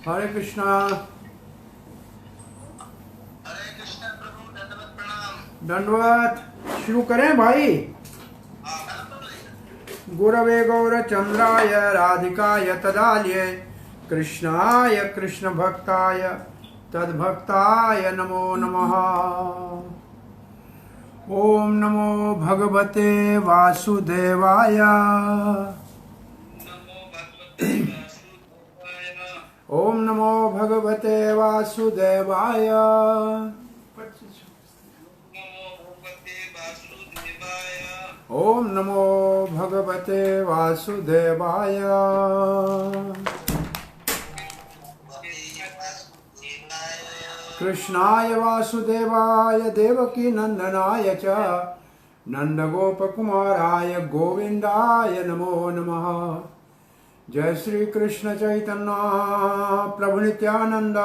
हरे कृष्णा। हरे कृष्ण प्रभु, दंडवत प्रणाम। दंडवत। शुरू करें भाई। गुरवे गौरचंद्राय राधिकाय तदालये कृष्णाय कृष्ण भक्ताय तद्भक्ताय नमो नमः। ओम नमो भगवते वासुदेवाय। ओम नमो भगवते वासुदेवाय। ओम नमो भगवते वासुदेवाय। कृष्णाय वासुदेवाय देवकी नंदनाय च नंदगोपकुमाराय गोविंदाय नमो नमः। जय श्री कृष्ण चैतन्य प्रभु नित्यानंद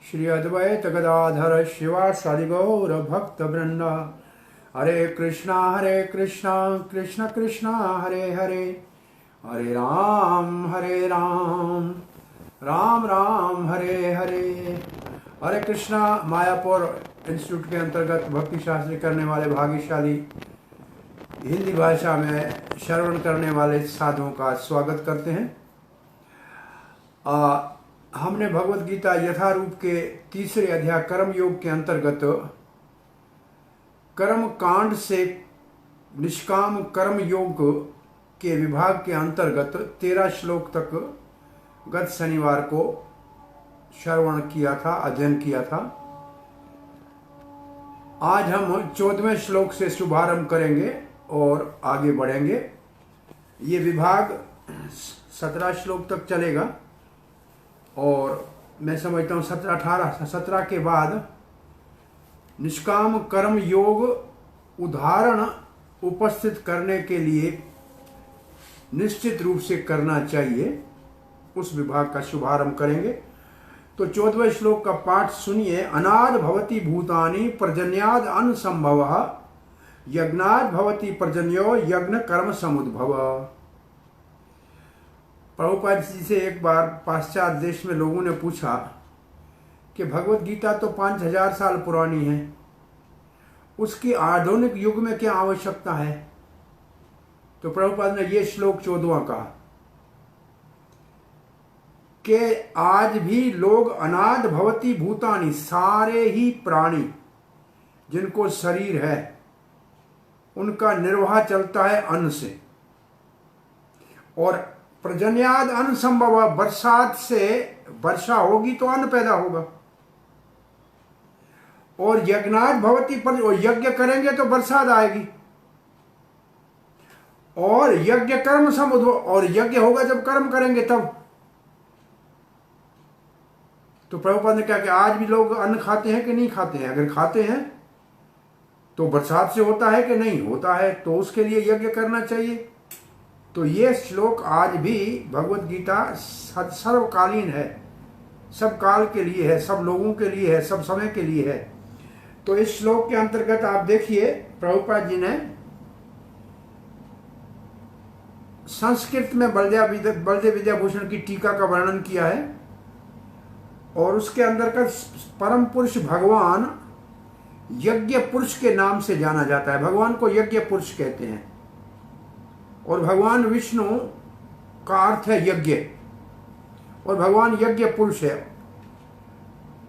श्री अद्वैत गदाधर शिवासादि गौर भक्त वृंद। हरे कृष्णा कृष्ण कृष्णा हरे हरे, हरे राम राम राम हरे हरे। हरे कृष्णा। मायापुर इंस्टीट्यूट के अंतर्गत भक्ति शास्त्री करने वाले भाग्यशाली हिंदी भाषा में श्रवण करने वाले साधुओं का स्वागत करते हैं। हमने भगवत गीता यथारूप के तीसरे अध्याय कर्म योग के अंतर्गत कर्म कांड से निष्काम कर्म योग के विभाग के अंतर्गत 13 श्लोक तक गत शनिवार को श्रवण किया था, अध्ययन किया था। आज हम 14वें श्लोक से शुभारंभ करेंगे और आगे बढ़ेंगे। ये विभाग 17 श्लोक तक चलेगा और मैं समझता हूँ 17 के बाद निष्काम कर्म योग उदाहरण उपस्थित करने के लिए निश्चित रूप से करना चाहिए, उस विभाग का शुभारंभ करेंगे। तो 14वें श्लोक का पाठ सुनिए। अनाद भवति भूतानि पर्जन्याद अनुसंभवः यज्ञाद भवति पर्जन्यो यज्ञ कर्म समुद्भव। प्रभुपाद जी से एक बार पाश्चात्य देश में लोगों ने पूछा कि भगवत गीता तो 5000 साल पुरानी है, उसकी आधुनिक युग में क्या आवश्यकता है। तो प्रभुपाद ने ये श्लोक 14वां कहा कि आज भी लोग अनाद भवति भूतानि, सारे ही प्राणी जिनको शरीर है उनका निर्वाह चलता है अन्न से, और प्रजन्याद अन्न संभव, बरसात से वर्षा होगी तो अन्न पैदा होगा, और यज्ञाद भवति पर, और यज्ञ करेंगे तो बरसात आएगी, और यज्ञ कर्म समुद्भव, और यज्ञ होगा जब कर्म करेंगे तब। तो प्रभुपाद ने कहा कि आज भी लोग अन्न खाते हैं कि नहीं खाते हैं। अगर खाते हैं तो बरसात से होता है कि नहीं होता है, तो उसके लिए यज्ञ करना चाहिए। तो ये श्लोक आज भी भगवत गीता सर्वकालीन है, सब काल के लिए है, सब लोगों के लिए है, सब समय के लिए है। तो इस श्लोक के अंतर्गत आप देखिए प्रभुपाद जी ने संस्कृत में बलदेव विद्याभूषण की टीका का वर्णन किया है, और उसके अंतर्गत परम पुरुष भगवान यज्ञ पुरुष के नाम से जाना जाता है। भगवान को यज्ञ पुरुष कहते हैं, और भगवान विष्णु का अर्थ है यज्ञ, और भगवान यज्ञ पुरुष है।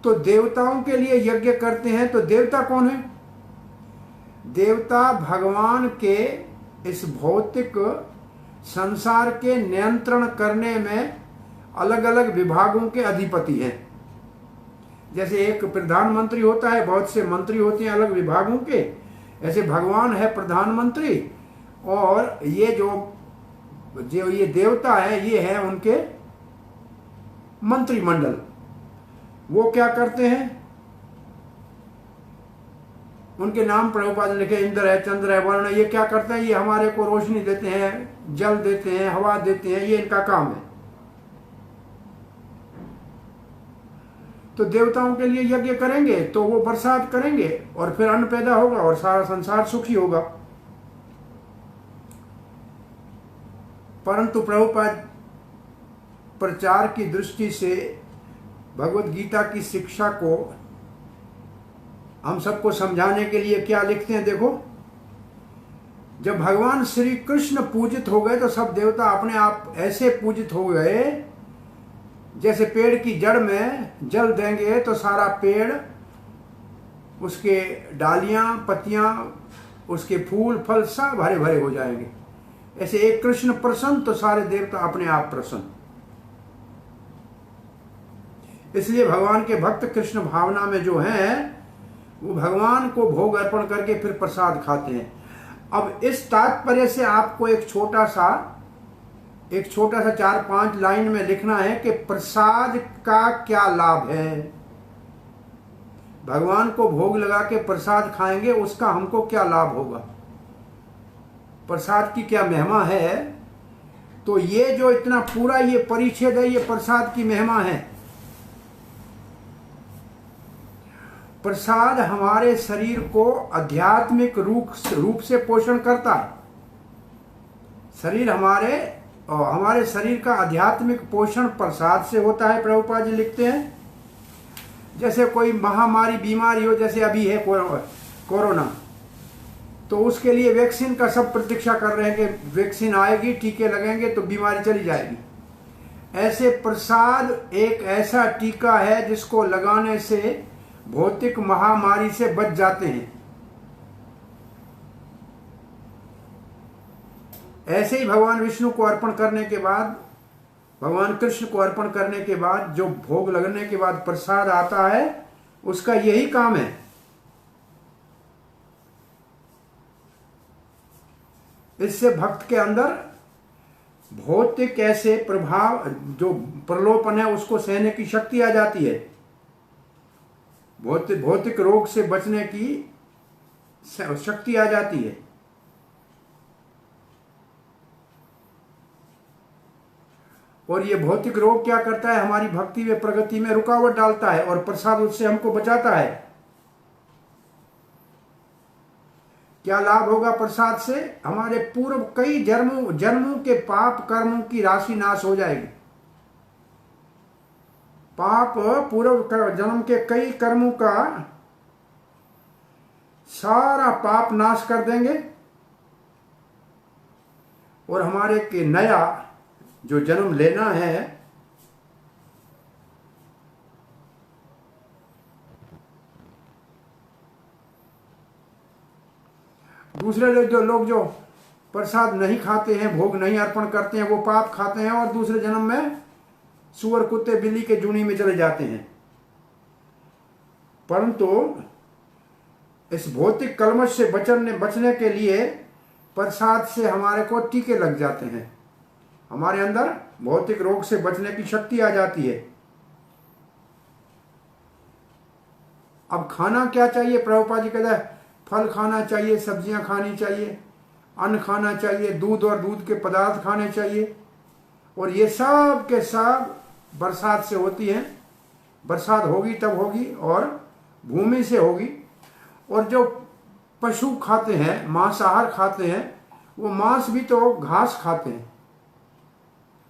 तो देवताओं के लिए यज्ञ करते हैं। तो देवता कौन है? देवता भगवान के इस भौतिक संसार के नियंत्रण करने में अलग अलग विभागों के अधिपति हैं। जैसे एक प्रधानमंत्री होता है, बहुत से मंत्री होते हैं अलग विभागों के, ऐसे भगवान है प्रधानमंत्री, और ये जो ये देवता है ये है उनके मंत्रिमंडल। वो क्या करते हैं? उनके नाम प्रभुपाद ने लिखे, इंद्र है, चंद्र है, वरुण है। ये क्या करते हैं? ये हमारे को रोशनी देते हैं, जल देते हैं, हवा देते हैं, ये इनका काम है। तो देवताओं के लिए यज्ञ करेंगे तो वो बरसात करेंगे और फिर अन्न पैदा होगा और सारा संसार सुखी होगा। परंतु प्रभुपाद प्रचार की दृष्टि से भगवत गीता की शिक्षा को हम सबको समझाने के लिए क्या लिखते हैं। देखो, जब भगवान श्री कृष्ण पूजित हो गए तो सब देवता अपने आप ऐसे पूजित हो गए जैसे पेड़ की जड़ में जल देंगे तो सारा पेड़, उसके डालियां, पत्तियां, उसके फूल फल सब हरे भरे हो जाएंगे। ऐसे एक कृष्ण प्रसन्न तो सारे देवता अपने आप प्रसन्न। इसलिए भगवान के भक्त कृष्ण भावना में जो हैं वो भगवान को भोग अर्पण करके फिर प्रसाद खाते हैं। अब इस तात्पर्य से आपको एक छोटा सा 4-5 लाइन में लिखना है कि प्रसाद का क्या लाभ है। भगवान को भोग लगा के प्रसाद खाएंगे, उसका हमको क्या लाभ होगा, प्रसाद की क्या महिमा है। तो ये जो इतना पूरा ये परिच्छेद है, ये प्रसाद की महिमा है। प्रसाद हमारे शरीर को आध्यात्मिक रूप से पोषण करता है। हमारे शरीर का आध्यात्मिक पोषण प्रसाद से होता है। प्रभुपाद जी लिखते हैं, जैसे कोई महामारी बीमारी हो, जैसे अभी है कोरोना, तो उसके लिए वैक्सीन का सब प्रतीक्षा कर रहे हैं कि वैक्सीन आएगी, टीके लगेंगे तो बीमारी चली जाएगी। ऐसे प्रसाद एक ऐसा टीका है जिसको लगाने से भौतिक महामारी से बच जाते हैं। ऐसे ही भगवान विष्णु को अर्पण करने के बाद, भगवान कृष्ण को अर्पण करने के बाद जो भोग लगने के बाद प्रसाद आता है, उसका यही काम है। इससे भक्त के अंदर भौतिक ऐसे प्रभाव, जो प्रलोभन है, उसको सहने की शक्ति आ जाती है। भौतिक रोग से बचने की शक्ति आ जाती है। और ये भौतिक रोग क्या करता है, हमारी भक्ति में प्रगति में रुकावट डालता है, और प्रसाद उससे हमको बचाता है। क्या लाभ होगा प्रसाद से? हमारे पूर्व कई जन्मों के पाप कर्मों की राशि नाश हो जाएगी। पाप पूर्व जन्म के कई कर्मों का सारा पाप नाश कर देंगे, और हमारे के नया जो जन्म लेना है, दूसरे जो लोग जो प्रसाद नहीं खाते हैं, भोग नहीं अर्पण करते हैं, वो पाप खाते हैं और दूसरे जन्म में सुअर, कुत्ते, बिल्ली के जूनी में चले जाते हैं। परंतु इस भौतिक कलमश से बचने के लिए प्रसाद से हमारे को टीके लग जाते हैं। हमारे अंदर भौतिक रोग से बचने की शक्ति आ जाती है। अब खाना क्या चाहिए? प्रभुपाद जी कहते हैं फल खाना चाहिए, सब्जियां खानी चाहिए, अन्न खाना चाहिए, दूध और दूध के पदार्थ खाने चाहिए, और ये सब के सब बरसात से होती है। बरसात होगी तब होगी, और भूमि से होगी। और जो पशु खाते हैं, मांसाहार खाते हैं, वो मांस भी तो घास खाते हैं,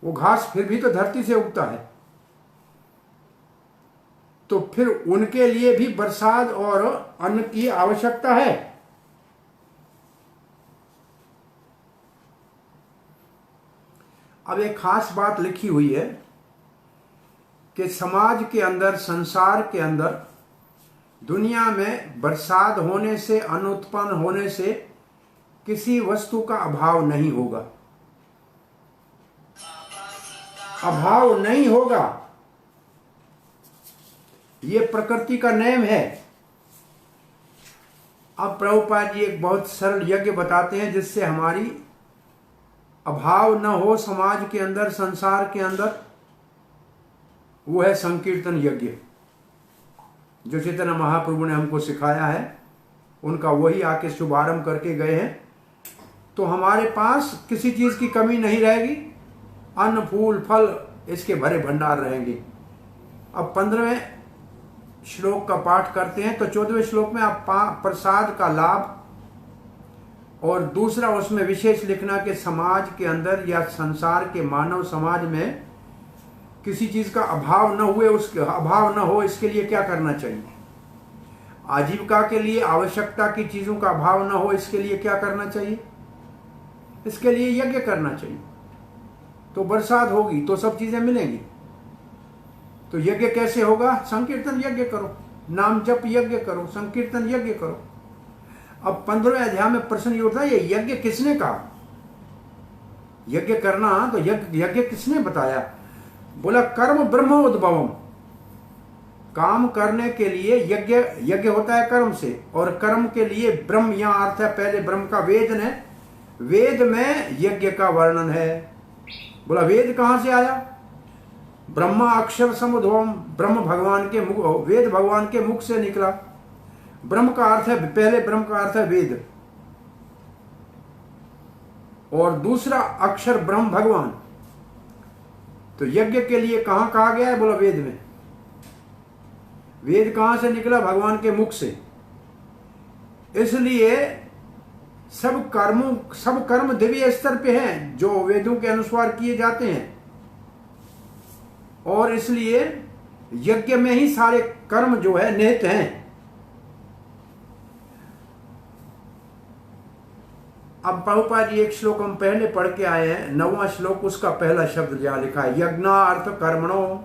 वो घास फिर भी तो धरती से उगता है। तो फिर उनके लिए भी बरसात और अन्न की आवश्यकता है। अब एक खास बात लिखी हुई है कि समाज के अंदर, संसार के अंदर, दुनिया में बरसात होने से, अन्न उत्पन्न होने से किसी वस्तु का अभाव नहीं होगा। अभाव नहीं होगा, ये प्रकृति का नियम है। अब प्रभुपाद जी एक बहुत सरल यज्ञ बताते हैं जिससे हमारी अभाव न हो समाज के अंदर, संसार के अंदर। वो है संकीर्तन यज्ञ, जो चैतन्य महाप्रभु ने हमको सिखाया है। उनका वही आके शुभारंभ करके गए हैं। तो हमारे पास किसी चीज की कमी नहीं रहेगी, अन्न फूल फल इसके भरे भंडार रहेंगे। अब 15वें श्लोक का पाठ करते हैं। तो 14वें श्लोक में आप प्रसाद का लाभ, और दूसरा उसमें विशेष लिखना कि समाज के अंदर या संसार के मानव समाज में किसी चीज का अभाव न हुए, उसके अभाव न हो, इसके लिए क्या करना चाहिए? आजीविका के लिए आवश्यकता की चीजों का अभाव न हो, इसके लिए क्या करना चाहिए? इसके लिए यज्ञ करना चाहिए। तो बरसात होगी तो सब चीजें मिलेंगी। तो यज्ञ कैसे होगा? संकीर्तन यज्ञ करो, नाम जप यज्ञ करो, संकीर्तन यज्ञ करो। अब 15वें अध्याय में प्रश्न ये उठता है, ये यज्ञ किसने कहा? यज्ञ करना तो यज्ञ किसने बताया? बोला कर्म ब्रह्म उद्भवम। काम करने के लिए यज्ञ होता है कर्म से, और कर्म के लिए ब्रह्म, यहां अर्थ है पहले ब्रह्म का वेद ने, वेद में यज्ञ का वर्णन है। बोला वेद कहां से आया? ब्रह्मा अक्षर समुद्भवम, ब्रह्म भगवान के मुख, वेद भगवान के मुख से निकला। ब्रह्म का अर्थ है, पहले ब्रह्म का अर्थ है वेद, और दूसरा अक्षर ब्रह्म भगवान। तो यज्ञ के लिए कहां कहा गया है? बोला वेद में। वेद कहां से निकला? भगवान के मुख से। इसलिए सब कर्म दिव्य स्तर पे हैं जो वेदों के अनुसार किए जाते हैं, और इसलिए यज्ञ में ही सारे कर्म जो है निहित हैं। अब प्रभुपाद जी एक श्लोक हम पहले पढ़ के आए हैं, 9वां श्लोक, उसका पहला शब्द यहां लिखा है, यज्ञार्थ कर्मणो।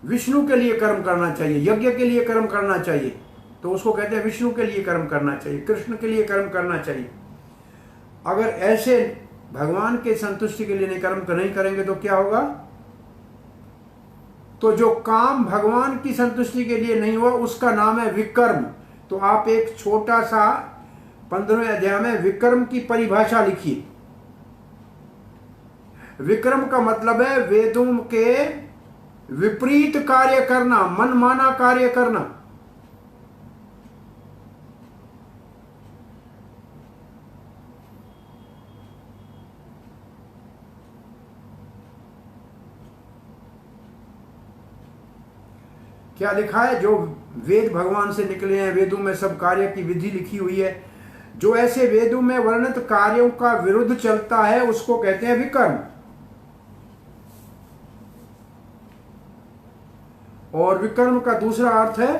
विष्णु के लिए कर्म करना चाहिए, यज्ञ के लिए कर्म करना चाहिए, तो उसको कहते हैं विष्णु के लिए कर्म करना चाहिए, कृष्ण के लिए कर्म करना चाहिए। अगर ऐसे भगवान के संतुष्टि के लिए नहीं कर्म नहीं करेंगे तो क्या होगा? तो जो काम भगवान की संतुष्टि के लिए नहीं हुआ उसका नाम है विकर्म। तो आप एक छोटा सा 15वें अध्याय में विकर्म की परिभाषा लिखिए। विक्रम का मतलब है वेदों के विपरीत कार्य करना, मनमाना कार्य करना। क्या लिखा है? जो वेद भगवान से निकले हैं, वेदों में सब कार्य की विधि लिखी हुई है, जो ऐसे वेदों में वर्णित कार्यों का विरुद्ध चलता है उसको कहते हैं विकर्म। और विकर्म का दूसरा अर्थ है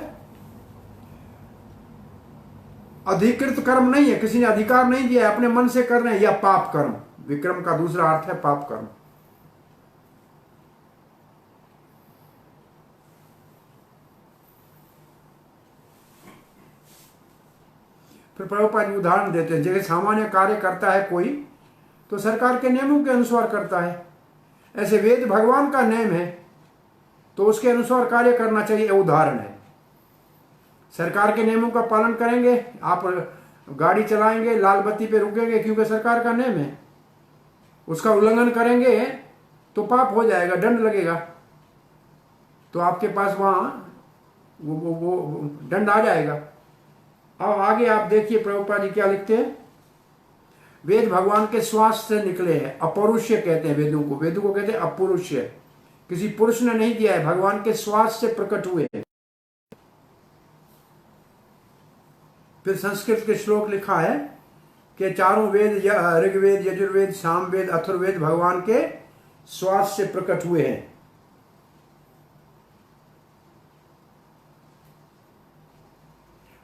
अधिकृत कर्म नहीं है, किसी ने अधिकार नहीं दिया, अपने मन से कर रहे हैं, या पाप कर्म। विक्रम का दूसरा अर्थ है पाप कर्म। फिर प्रभुपाद जी उदाहरण देते हैं, जैसे सामान्य कार्य करता है कोई तो सरकार के नियमों के अनुसार करता है, ऐसे वेद भगवान का नियम है तो उसके अनुसार कार्य करना चाहिए। उदाहरण है, सरकार के नियमों का पालन करेंगे, आप गाड़ी चलाएंगे, लाल बत्ती पे रुकेंगे क्योंकि सरकार का नियम है, उसका उल्लंघन करेंगे तो पाप हो जाएगा, दंड लगेगा, तो आपके पास वहां वो दंड आ जाएगा। अब आगे आप देखिए प्रभुपाद जी क्या लिखते हैं, वेद भगवान के श्वास से निकले हैं, अपौरुष्य कहते हैं वेदों को, वेदों को कहते हैं अपौरुष्य, किसी पुरुष ने नहीं दिया है, भगवान के श्वास से प्रकट हुए हैं। फिर संस्कृत के श्लोक लिखा है कि चारों वेद, ऋग्वेद, यजुर्वेद, सामवेद, अथर्ववेद भगवान के श्वास से प्रकट हुए हैं।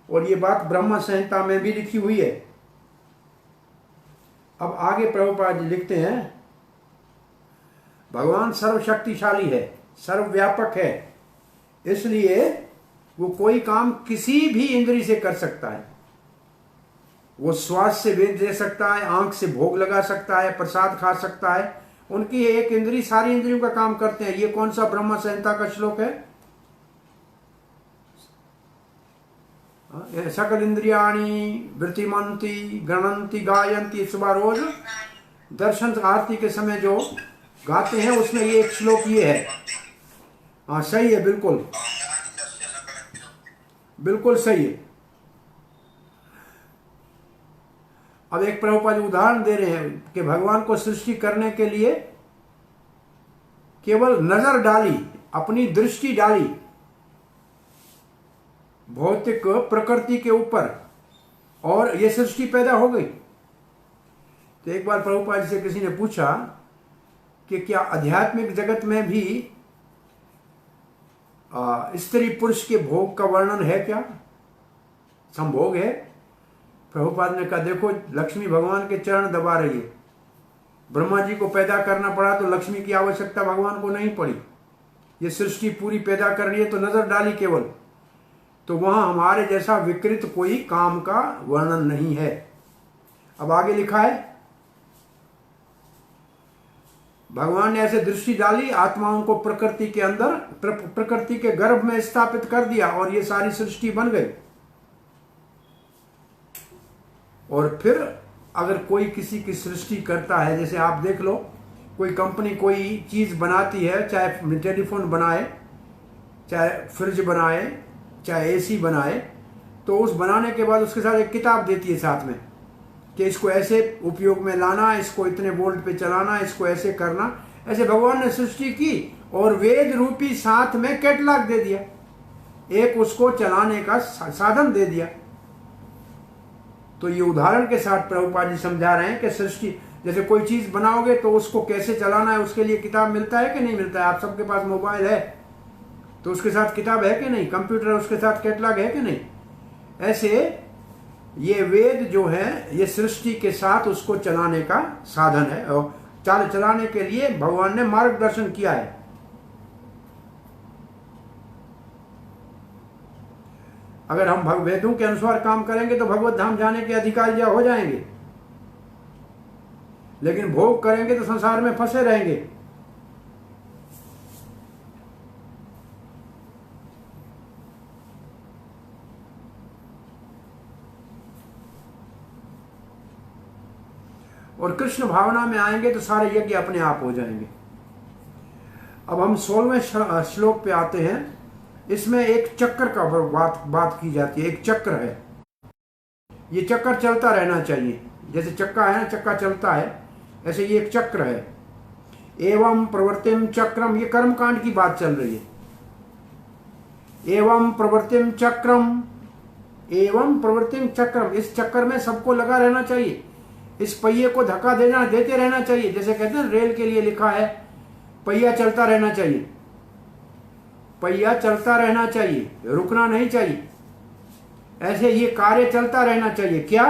और ये बात ब्रह्म संहिता में भी लिखी हुई है। अब आगे प्रभुपाद जी लिखते हैं, भगवान सर्वशक्तिशाली है, सर्वव्यापक है, इसलिए वो कोई काम किसी भी इंद्री से कर सकता है। वो श्वास से वेद दे सकता है, आंख से भोग लगा सकता है, प्रसाद खा सकता है, उनकी एक इंद्री सारी इंद्रियों का काम करते हैं। ये कौन सा ब्रह्म संहिता का श्लोक है? सकल इंद्रियाणी वृत्तिमंती गणंती गायंती, सुबह रोज दर्शन आरती के समय जो गाते हैं उसमें ये एक श्लोक ये है। हाँ सही है, बिल्कुल बिल्कुल सही है। अब एक प्रभुपाद उदाहरण दे रहे हैं कि भगवान को सृष्टि करने के लिए केवल नजर डाली, अपनी दृष्टि डाली भौतिक प्रकृति के ऊपर, और यह सृष्टि पैदा हो गई। तो एक बार प्रभुपाद जी से किसी ने पूछा कि क्या आध्यात्मिक जगत में भी स्त्री पुरुष के भोग का वर्णन है? क्या संभोग है? प्रभुपाद ने कहा देखो, लक्ष्मी भगवान के चरण दबा रही है। ब्रह्मा जी को पैदा करना पड़ा तो लक्ष्मी की आवश्यकता भगवान को नहीं पड़ी। ये सृष्टि पूरी पैदा करनी है तो नजर डाली केवल, तो वहां हमारे जैसा विकृत कोई काम का वर्णन नहीं है। अब आगे लिखा है, भगवान ने ऐसे दृष्टि डाली, आत्माओं को प्रकृति के अंदर, प्रकृति के गर्भ में स्थापित कर दिया और ये सारी सृष्टि बन गई। और फिर अगर कोई किसी की सृष्टि करता है, जैसे आप देख लो, कोई कंपनी कोई चीज बनाती है, चाहे टेलीफोन बनाए, चाहे फ्रिज बनाए, चाहे एसी बनाए, तो उस बनाने के बाद उसके साथ एक किताब देती है साथ में कि इसको ऐसे उपयोग में लाना, इसको इतने वोल्ट पे चलाना, इसको ऐसे करना। ऐसे भगवान ने सृष्टि की और वेद रूपी साथ में कैटलॉग दे दिया, एक उसको चलाने का साधन दे दिया। तो ये उदाहरण के साथ प्रभुपाद जी समझा रहे हैं कि सृष्टि, जैसे कोई चीज बनाओगे तो उसको कैसे चलाना है उसके लिए किताब मिलता है कि नहीं मिलता है? आप सबके पास मोबाइल है तो उसके साथ किताब है कि नहीं? कंप्यूटर उसके साथ कैटलॉग है कि नहीं? ऐसे ये वेद जो है ये सृष्टि के साथ उसको चलाने का साधन है और चलाने के लिए भगवान ने मार्गदर्शन किया है। अगर हम वेदों के अनुसार काम करेंगे तो भगवत धाम जाने के अधिकारी हो जाएंगे, लेकिन भोग करेंगे तो संसार में फंसे रहेंगे। और कृष्ण भावना में आएंगे तो सारे यज्ञ अपने आप हो जाएंगे। अब हम 16वें श्लोक पे आते हैं। इसमें एक चक्र का बात की जाती है। एक चक्र है, ये चक्र चलता रहना चाहिए। जैसे चक्का है ना, चक्का चलता है, ऐसे ये एक चक्र है। एवं प्रवृत्तिम चक्रम, ये कर्मकांड की बात चल रही है। एवं प्रवृत्तिम चक्रम, एवं प्रवृत्तिम चक्रम, इस चक्कर में सबको लगा रहना चाहिए। इस पहिए को धक्का देते रहना चाहिए। जैसे कहते हैं रेल के लिए लिखा है पहिया चलता रहना चाहिए, पहिया चलता रहना चाहिए, रुकना नहीं चाहिए। ऐसे ये कार्य चलता रहना चाहिए। क्या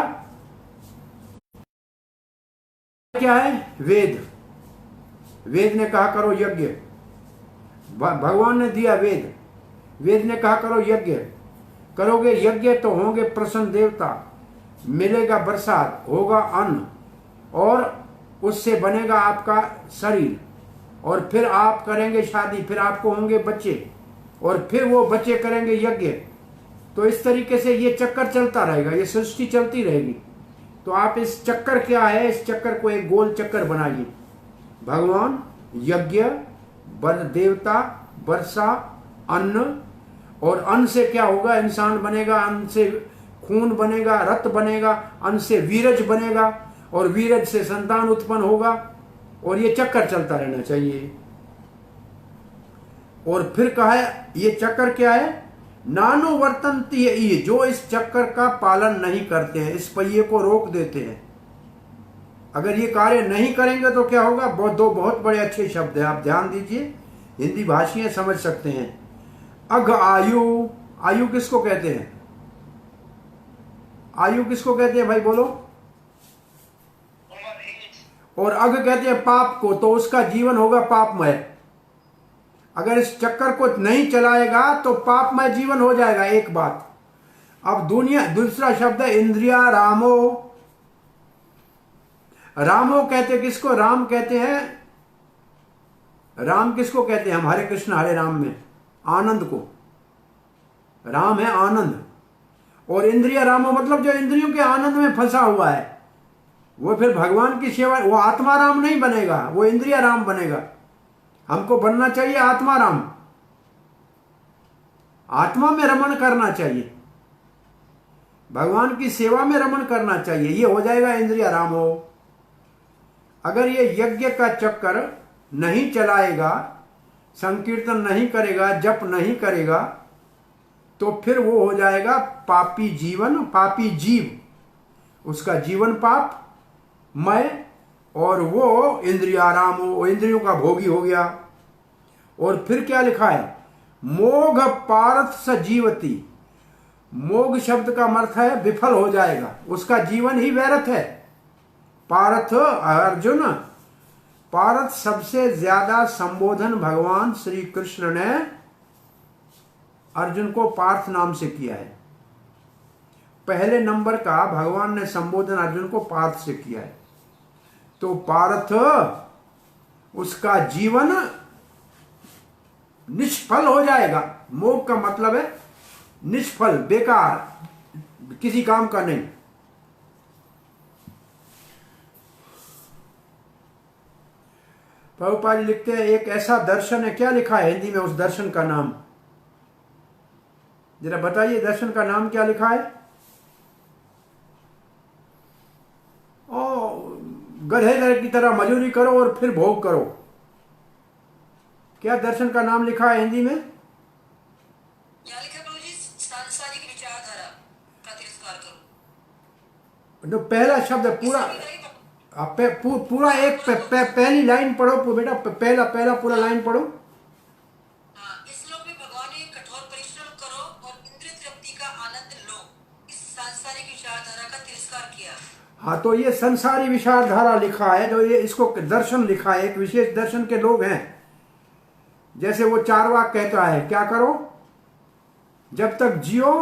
क्या है? वेद। वेद ने कहा करो यज्ञ, भगवान ने दिया वेद। वेद ने कहा करो यज्ञ, करोगे यज्ञ तो होंगे प्रसन्न देवता, मिलेगा बरसात, होगा अन्न, और उससे बनेगा आपका शरीर, और फिर आप करेंगे शादी, फिर आपको होंगे बच्चे, और फिर वो बच्चे करेंगे यज्ञ। तो इस तरीके से ये चक्कर चलता रहेगा, ये सृष्टि चलती रहेगी। तो आप इस चक्कर क्या है, इस चक्कर को एक गोल चक्कर बनाइए। भगवान, यज्ञ, देवता, वर्षा, अन्न, और अन्न से क्या होगा? इंसान बनेगा, अन्न से खून बनेगा, रक्त बनेगा, अन्न से वीरज बनेगा, और वीरज से संतान उत्पन्न होगा, और ये चक्कर चलता रहना चाहिए। और फिर कहा है ये चक्कर क्या है? नानो वर्तन्ति, ये जो इस चक्कर का पालन नहीं करते हैं, इस पहिए को रोक देते हैं। अगर ये कार्य नहीं करेंगे तो क्या होगा? दो बहुत बड़े अच्छे शब्द है, आप ध्यान दीजिए, हिंदी भाषी समझ सकते हैं। अघ आयु, आयु किसको कहते हैं? आयु किसको कहते हैं भाई बोलो? और अघ कहते हैं पाप को, तो उसका जीवन होगा पापमय। अगर इस चक्कर को नहीं चलाएगा तो पापमय जीवन हो जाएगा। एक बात। अब दूसरा शब्द है इंद्रिया रामो। रामो कहते किसको? राम कहते हैं, राम किसको कहते हैं हम हरे कृष्ण हरे राम में? आनंद को। राम है आनंद। और इंद्रिया रामो मतलब जो इंद्रियों के आनंद में फंसा हुआ है, वो फिर भगवान की सेवा, वो आत्मा राम नहीं बनेगा, वो इंद्रिया राम बनेगा। हमको बनना चाहिए आत्मा राम, आत्मा में रमण करना चाहिए, भगवान की सेवा में रमण करना चाहिए। ये हो जाएगा इंद्रिया राम हो। अगर ये यज्ञ का चक्कर नहीं चलाएगा, संकीर्तन नहीं करेगा, जप नहीं करेगा, तो फिर वो हो जाएगा पापी जीवन, पापी जीव। उसका जीवन पाप मय और वो इंद्रियाराम हो, इंद्रियों का भोगी हो गया। और फिर क्या लिखा है, मोघ पार्थ स जीवती। मोघ शब्द का अर्थ है विफल हो जाएगा, उसका जीवन ही व्यर्थ है। पार्थ अर्जुन, पार्थ सबसे ज्यादा संबोधन भगवान श्री कृष्ण ने अर्जुन को पार्थ नाम से किया है। पहले नंबर का भगवान ने संबोधन अर्जुन को पार्थ से किया है। तो पार्थ, उसका जीवन निष्फल हो जाएगा। मोह का मतलब है निष्फल, बेकार, किसी काम का नहीं। प्रभुपाद जी लिखते हैं एक ऐसा दर्शन है, क्या लिखा है हिंदी में उस दर्शन का नाम, जरा बताइए दर्शन का नाम क्या लिखा है। गधे की तरह मजूरी करो और फिर भोग करो। क्या दर्शन का नाम लिखा है हिंदी में? क्या लिखा प्रभु जी? सांसारिक विचारधारा का तिरस्कार करो। तो पहला शब्द पूरा पूरा एक पहली लाइन पढ़ो बेटा, पहला पूरा लाइन पढ़ो। इस श्लोक में भगवान ने कठोर परिश्रम करो और इंद्रिय तृप्ति का आनंद लो, इस सांसारिक विचारधारा का तिरस्कार किया। हाँ, तो ये संसारी विचारधारा लिखा है, जो ये इसको दर्शन लिखा है, एक विशेष दर्शन के लोग हैं। जैसे वो चारवाक कहता है क्या करो, जब तक जियो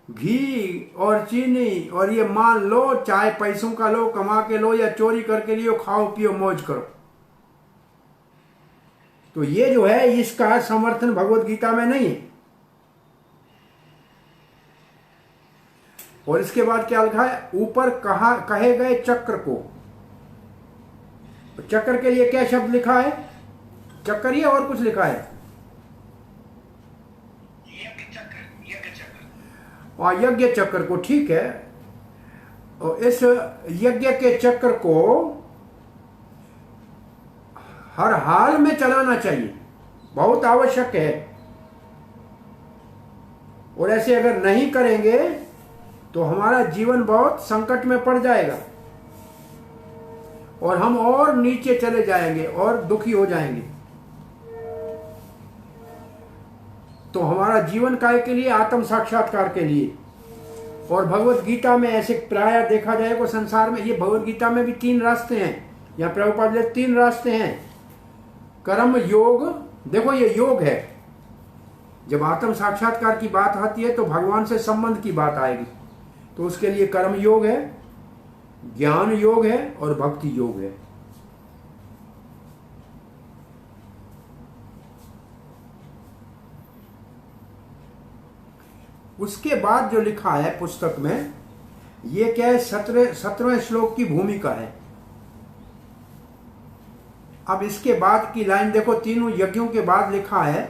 घी और चीनी और ये मान लो, चाहे पैसों का लो, कमा के लो या चोरी करके लियो, खाओ पियो मौज करो। तो ये जो है इसका समर्थन भगवत गीता में नहीं है। और इसके बाद क्या लिखा है, ऊपर कहे गए चक्र को, चक्र के लिए क्या शब्द लिखा है, चक्र ही और कुछ लिखा है, और यज्ञ चक्र को, ठीक है। और इस यज्ञ के चक्र को हर हाल में चलाना चाहिए, बहुत आवश्यक है। और ऐसे अगर नहीं करेंगे तो हमारा जीवन बहुत संकट में पड़ जाएगा और हम और नीचे चले जाएंगे और दुखी हो जाएंगे। तो हमारा जीवन काय के लिए, आत्म साक्षात्कार के लिए। और भगवत गीता में ऐसे प्राय देखा जाएगा संसार में, ये भगवत गीता में भी 3 रास्ते हैं, यहाँ प्रभुपाद जी 3 रास्ते हैं। कर्म योग, देखो ये योग है, जब आत्म साक्षात्कार की बात आती है तो भगवान से संबंध की बात आएगी, तो उसके लिए कर्म योग है, ज्ञान योग है और भक्ति योग है। उसके बाद जो लिखा है पुस्तक में, ये क्या है, 17वें श्लोक की भूमिका है। अब इसके बाद की लाइन देखो, तीनों यज्ञों के बाद लिखा है,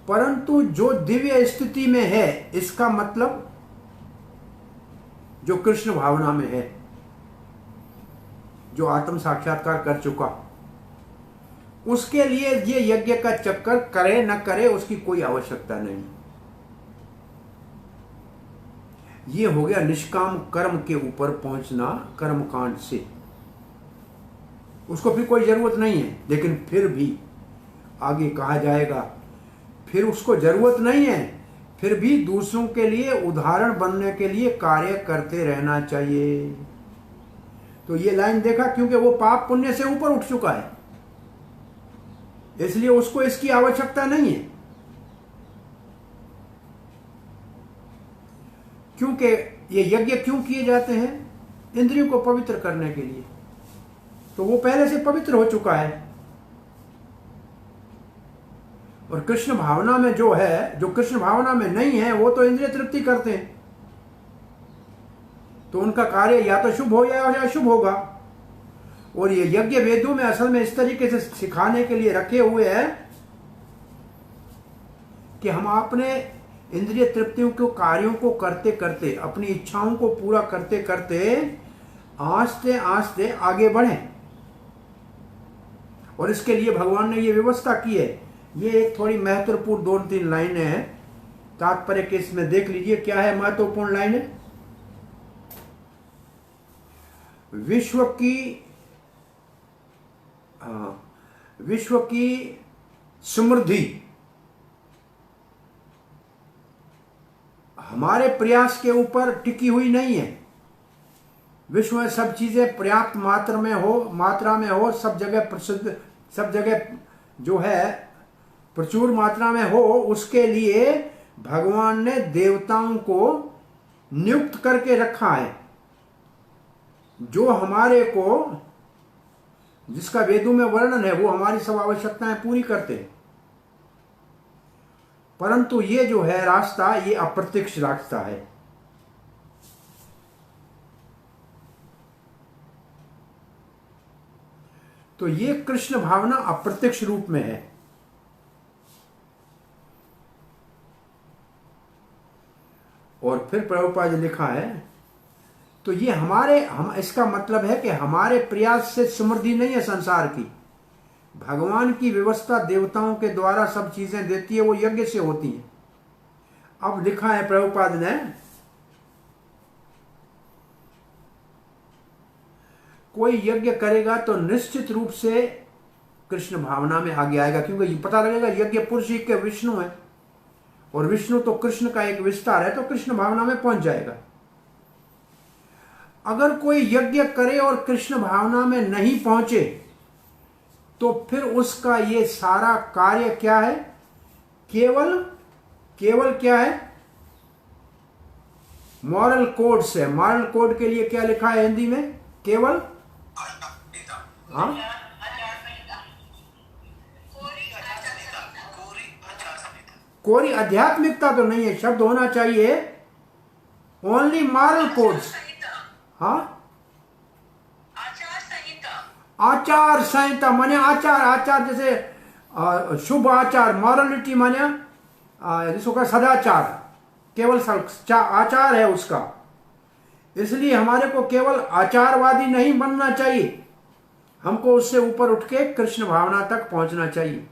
परंतु जो दिव्य स्थिति में है, इसका मतलब जो कृष्ण भावना में है, जो आत्म साक्षात्कार कर चुका, उसके लिए ये यज्ञ का चक्कर करे न करे उसकी कोई आवश्यकता नहीं। ये हो गया निष्काम कर्म के ऊपर पहुंचना कर्मकांड से, उसको फिर कोई जरूरत नहीं है। लेकिन फिर भी आगे कहा जाएगा, फिर उसको जरूरत नहीं है, फिर भी दूसरों के लिए उदाहरण बनने के लिए कार्य करते रहना चाहिए। तो ये लाइन देखा, क्योंकि वो पाप पुण्य से ऊपर उठ चुका है, इसलिए उसको इसकी आवश्यकता नहीं है। क्योंकि ये यज्ञ क्यों किए जाते हैं, इंद्रियों को पवित्र करने के लिए, तो वो पहले से पवित्र हो चुका है। और कृष्ण भावना में जो है, जो कृष्ण भावना में नहीं है, वो तो इंद्रिय तृप्ति करते हैं, तो उनका कार्य या तो शुभ हो या अशुभ होगा। और ये यज्ञ वेदों में असल में इस तरीके से सिखाने के लिए रखे हुए हैं कि हम अपने इंद्रिय तृप्तियों के कार्यों को करते करते, अपनी इच्छाओं को पूरा करते करते आस्ते आस्ते आगे बढ़ें। और इसके लिए भगवान ने ये व्यवस्था की है। ये एक थोड़ी महत्वपूर्ण 2-3 लाइनें हैं, तात्पर्य के इसमें देख लीजिए क्या है महत्वपूर्ण लाइनें। विश्व की विश्व की समृद्धि हमारे प्रयास के ऊपर टिकी हुई नहीं है। विश्व में सब चीजें पर्याप्त मात्रा में हो, सब जगह प्रसिद्ध, सब जगह जो है प्रचुर मात्रा में हो, उसके लिए भगवान ने देवताओं को नियुक्त करके रखा है, जो हमारे को, जिसका वेदों में वर्णन है, वो हमारी सब आवश्यकताएं पूरी करते हैं। परंतु ये जो है रास्ता, ये अप्रत्यक्ष रास्ता है। तो ये कृष्ण भावना अप्रत्यक्ष रूप में है। और फिर प्रभुपाद जी लिखा है, तो ये हम इसका मतलब है कि हमारे प्रयास से समृद्धि नहीं है संसार की। भगवान की व्यवस्था देवताओं के द्वारा सब चीजें देती है, वो यज्ञ से होती है। अब लिखा है प्रभुपाद ने, कोई यज्ञ करेगा तो निश्चित रूप से कृष्ण भावना में आगे आएगा, क्योंकि पता लगेगा यज्ञ पुरुष ही के विष्णु है और विष्णु तो कृष्ण का एक विस्तार है, तो कृष्ण भावना में पहुंच जाएगा। अगर कोई यज्ञ करे और कृष्ण भावना में नहीं पहुंचे, तो फिर उसका ये सारा कार्य क्या है? केवल क्या है? मॉरल कोड से। मॉरल कोड के लिए क्या लिखा है हिंदी में? केवल कोरी आध्यात्मिकता तो नहीं है, शब्द होना चाहिए ओनली मॉरल कोड्स। हाँ, आचार संहिता माने आचार जैसे शुभ आचार, मॉरलिटी माने जिसको कहा सदाचार, केवल आचार है उसका। इसलिए हमारे को केवल आचारवादी नहीं बनना चाहिए, हमको उससे ऊपर उठ के कृष्ण भावना तक पहुंचना चाहिए।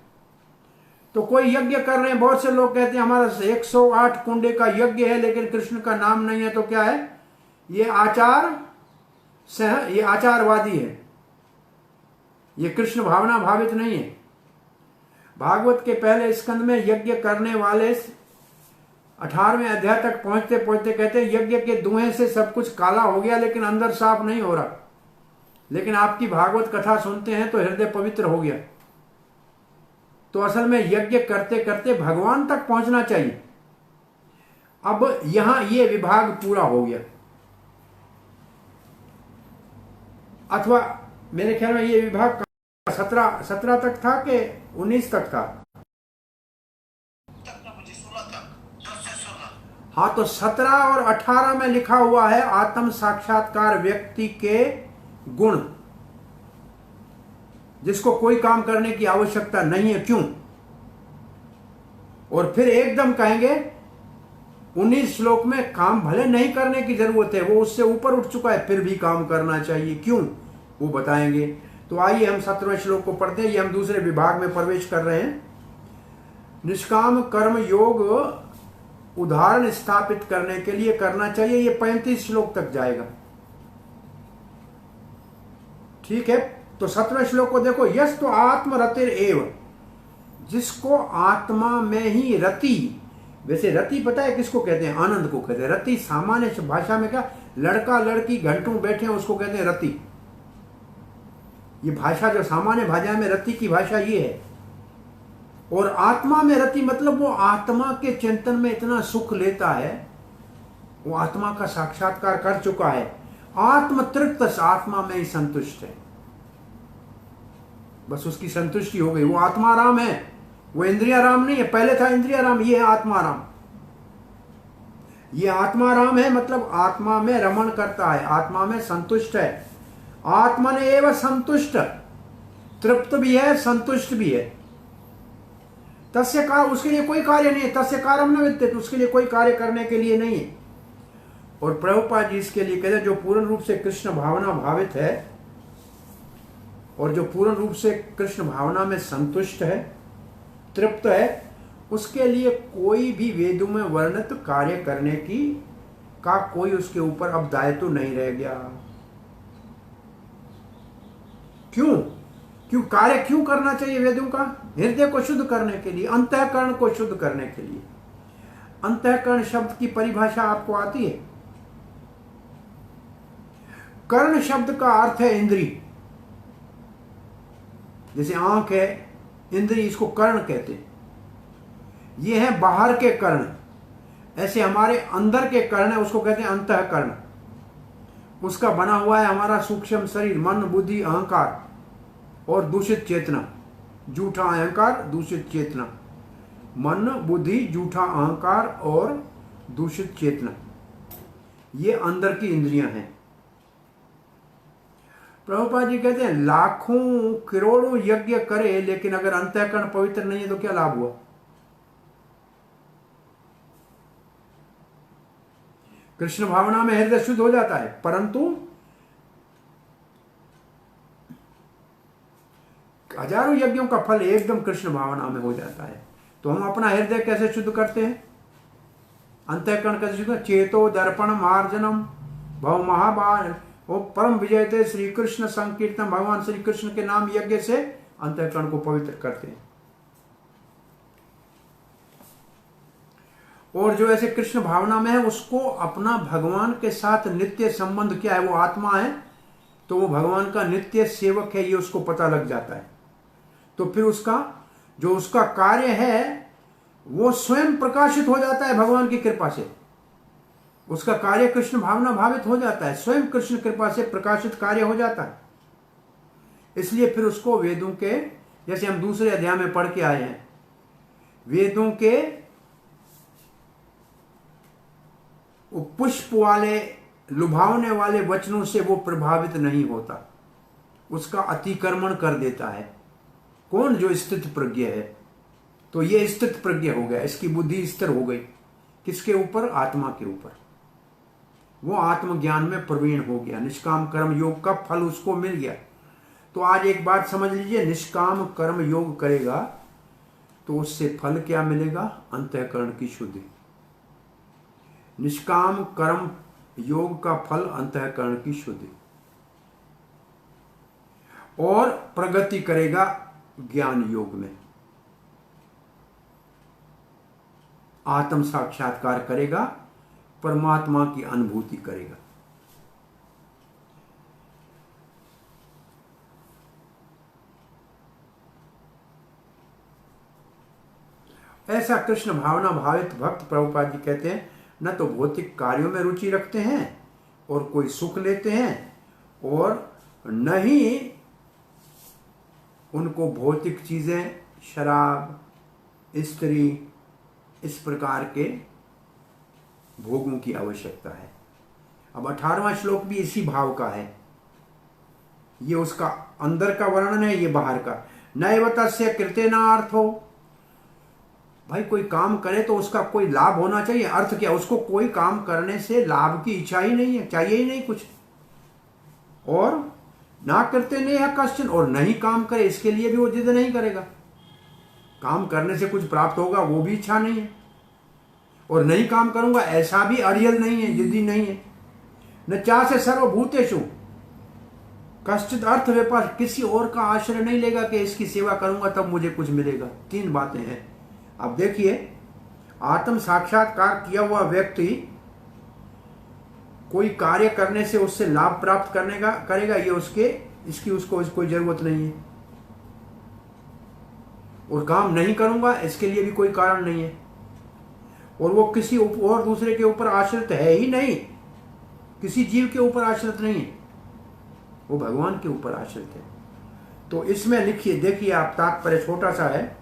तो कोई यज्ञ कर रहे हैं, बहुत से लोग कहते हैं हमारा 108 कुंडे का यज्ञ है लेकिन कृष्ण का नाम नहीं है, तो क्या है? ये आचारवादी है, ये कृष्ण भावना भावित नहीं है। भागवत के पहले स्कंद में यज्ञ करने वाले 18वें अध्याय तक पहुंचते पहुंचते कहते हैं यज्ञ के धुएं से सब कुछ काला हो गया लेकिन अंदर साफ नहीं हो रहा। लेकिन आपकी भागवत कथा सुनते हैं तो हृदय पवित्र हो गया। तो असल में यज्ञ करते करते भगवान तक पहुंचना चाहिए। अब यहां ये विभाग पूरा हो गया, अथवा मेरे ख्याल में ये विभाग 17 तक था कि 19 तक था? हाँ, तो 17 और 18 में लिखा हुआ है आत्म साक्षात्कार व्यक्ति के गुण, जिसको कोई काम करने की आवश्यकता नहीं है। क्यों? और फिर एकदम कहेंगे 19 श्लोक में काम भले नहीं करने की जरूरत है, वो उससे ऊपर उठ चुका है, फिर भी काम करना चाहिए। क्यों? वो बताएंगे। तो आइए हम 17वें श्लोक को पढ़ते हैं। ये हम दूसरे विभाग में प्रवेश कर रहे हैं। निष्काम कर्म योग उदाहरण स्थापित करने के लिए करना चाहिए। ये 35 श्लोक तक जाएगा। ठीक है, तो 17वें श्लोक को देखो। यस तो आत्मरतिर एव, जिसको आत्मा में ही रति, वैसे रति पता है किसको कहते हैं? आनंद को कहते हैं। रति सामान्य भाषा में क्या, लड़का लड़की घंटों बैठे हैं उसको कहते हैं रति। ये भाषा जो सामान्य भाषा में रति की भाषा ये है। और आत्मा में रति मतलब वो आत्मा के चिंतन में इतना सुख लेता है, वो आत्मा का साक्षात्कार कर चुका है, आत्म तृप्त, आत्मा में ही संतुष्ट है, बस उसकी संतुष्टि हो गई। वो आत्माराम है, वो इंद्रियाराम नहीं है। पहले था इंद्रियाराम, ये है आत्माराम। ये आत्माराम है मतलब आत्मा में रमण करता है, आत्मा में संतुष्ट है। आत्मा ने एवं संतुष्ट, तृप्त भी है, संतुष्ट भी है। तस्य कार्य, उसके लिए कोई कार्य नहीं है। तस्य कार्यम न विद्यते, उसके लिए कोई कार्य करने के लिए नहीं है। और प्रभुपाद जी इसके लिए कहते हैं जो पूर्ण रूप से कृष्ण भावना भावित है और जो पूर्ण रूप से कृष्ण भावना में संतुष्ट है, तृप्त है, उसके लिए कोई भी वेदों में वर्णित कार्य करने की का कोई उसके ऊपर अब दायित्व नहीं रह गया। क्यों क्यों कार्य क्यों करना चाहिए वेदों का? हृदय को शुद्ध करने के लिए, अंतःकरण को शुद्ध करने के लिए। अंतःकरण शब्द की परिभाषा आपको आती है? कर्ण शब्द का अर्थ है इंद्री। जैसे आंख है इंद्री, इसको कर्ण कहते हैं। ये है बाहर के कर्ण। ऐसे हमारे अंदर के कर्ण है, उसको कहते हैं अंतःकरण। उसका बना हुआ है हमारा सूक्ष्म शरीर, मन, बुद्धि, अहंकार और दूषित चेतना। झूठा अहंकार, दूषित चेतना। मन, बुद्धि, झूठा अहंकार और दूषित चेतना, ये अंदर की इंद्रियां हैं। प्रभुपाद जी कहते हैं लाखों करोड़ों यज्ञ करे, लेकिन अगर अंतःकरण पवित्र नहीं है तो क्या लाभ हुआ? कृष्ण भावना में हृदय शुद्ध हो जाता है, परंतु हजारों यज्ञों का फल एकदम कृष्ण भावना में हो जाता है। तो हम अपना हृदय कैसे शुद्ध करते हैं? अंतःकरण कैसे शुद्ध? चेतो दर्पण मार्जनम भव महाबाण वो परम विजय थे श्री कृष्ण संकीर्तन। भगवान श्री कृष्ण के नाम यज्ञ से अंतःकरण को पवित्र करते हैं। और जो ऐसे कृष्ण भावना में है उसको अपना भगवान के साथ नित्य संबंध क्या है, वो आत्मा है, तो वो भगवान का नित्य सेवक है, ये उसको पता लग जाता है। तो फिर उसका कार्य है वो स्वयं प्रकाशित हो जाता है भगवान की कृपा से। उसका कार्य कृष्ण भावना भावित हो जाता है, स्वयं कृष्ण कृपा से प्रकाशित कार्य हो जाता है। इसलिए फिर उसको वेदों के, जैसे हम दूसरे अध्याय में पढ़ के आए हैं, वेदों के पुष्प वाले लुभावने वाले वचनों से वो प्रभावित नहीं होता, उसका अतिक्रमण कर देता है। कौन? जो स्थित प्रज्ञ है। तो ये स्थित प्रज्ञ हो गया, इसकी बुद्धि स्थिर हो गई। किसके ऊपर? आत्मा के ऊपर। वो आत्मज्ञान में प्रवीण हो गया, निष्काम कर्म योग का फल उसको मिल गया। तो आज एक बात समझ लीजिए, निष्काम कर्म योग करेगा तो उससे फल क्या मिलेगा? अंतःकरण की शुद्धि। निष्काम कर्म योग का फल अंतःकरण की शुद्धि, और प्रगति करेगा ज्ञान योग में, आत्म साक्षात्कार करेगा, परमात्मा की अनुभूति करेगा। ऐसा कृष्ण भावना भावित भक्त, प्रभुपाद जी कहते हैं, न तो भौतिक कार्यों में रुचि रखते हैं और कोई सुख लेते हैं, और न ही उनको भौतिक चीजें, शराब, स्त्री, इस प्रकार के भोगों की आवश्यकता है। अब 18वां श्लोक भी इसी भाव का है। ये उसका अंदर का वर्णन है, ये बाहर का। नैव तस्य कृतेनार्थो, भाई कोई काम करे तो उसका कोई लाभ होना चाहिए। अर्थ क्या? उसको कोई काम करने से लाभ की इच्छा ही नहीं है, चाहिए ही नहीं कुछ। और ना करते नहीं है कश्चन, और नहीं काम करे इसके लिए भी वो जिद नहीं करेगा। काम करने से कुछ प्राप्त होगा वो भी इच्छा नहीं है, और नहीं काम करूंगा ऐसा भी अड़ियल नहीं है, जिद्दी नहीं है। न चाह से सर्वभूतेषु कश्चित अर्थ व्यापार, किसी और का आश्रय नहीं लेगा कि इसकी सेवा करूंगा तब मुझे कुछ मिलेगा। 3 बातें हैं। अब देखिए, आत्म साक्षात्कार किया हुआ व्यक्ति कोई कार्य करने से उससे लाभ प्राप्त करेगा, ये इसकी उसको कोई जरूरत नहीं है। और काम नहीं करूंगा इसके लिए भी कोई कारण नहीं है। और वो किसी और दूसरे के ऊपर आश्रित है ही नहीं, किसी जीव के ऊपर आश्रित नहीं है, वो भगवान के ऊपर आश्रित है। तो इसमें लिखिए, देखिए आप, तात्पर्य छोटा सा है।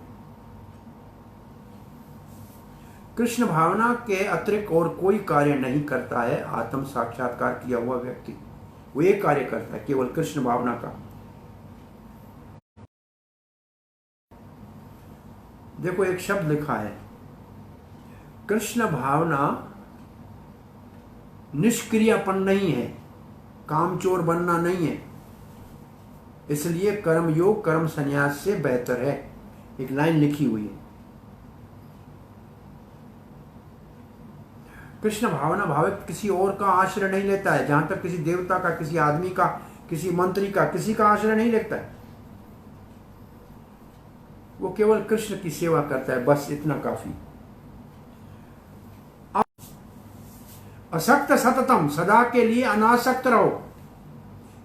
कृष्ण भावना के अतिरिक्त और कोई कार्य नहीं करता है आत्म साक्षात्कार किया हुआ व्यक्ति। वो एक कार्य करता है केवल कृष्ण भावना का। देखो एक शब्द लिखा है, कृष्ण भावना निष्क्रियपन नहीं है, कामचोर बनना नहीं है। इसलिए कर्म योग कर्म संन्यास से बेहतर है। एक लाइन लिखी हुई है। कृष्ण भावना भावित किसी और का आश्रय नहीं लेता है। जहां तक किसी देवता का, किसी आदमी का, किसी मंत्री का, किसी का आश्रय नहीं लेता है। वो केवल कृष्ण की सेवा करता है, बस इतना काफी। असक्त सततम, सदा के लिए अनासक्त रहो।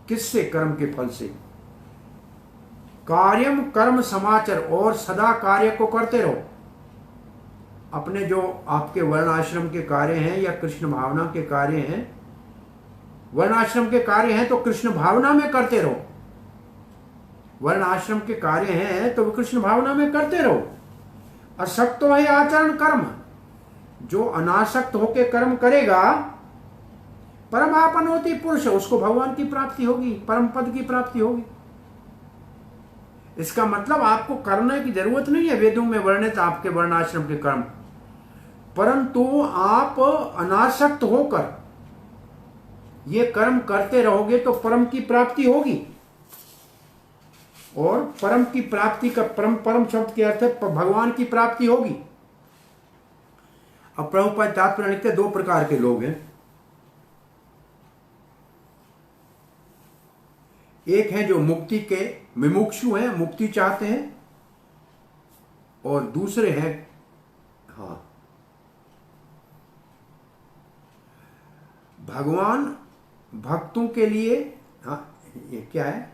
किससे? कर्म के फल से। कार्यम कर्म समाचर, और सदा कार्य को करते रहो। अपने जो आपके वर्णाश्रम के कार्य हैं या कृष्ण भावना के कार्य हैं, वर्णाश्रम के कार्य हैं तो कृष्ण भावना में करते रहो। वर्ण आश्रम के कार्य हैं तो कृष्ण भावना में करते रहो। असक्तो है आचरण कर्म, जो अनासक्त होकर कर्म करेगा, परमापन होती पुरुष, उसको भगवान की प्राप्ति होगी, परम पद की प्राप्ति होगी। इसका मतलब आपको करने की जरूरत नहीं है वेदों में वर्णित आपके वर्णाश्रम के कर्म, परंतु आप अनासक्त होकर ये कर्म करते रहोगे तो परम की प्राप्ति होगी। और परम की प्राप्ति का परम, परम शब्द के अर्थ है भगवान की प्राप्ति होगी। अब प्रभुपाद तात्पर्य लिखते 2 प्रकार के लोग हैं। एक है जो मुक्ति के विमुक्षु हैं, मुक्ति चाहते हैं, और दूसरे हैं भगवान भक्तों के लिए। ये क्या है?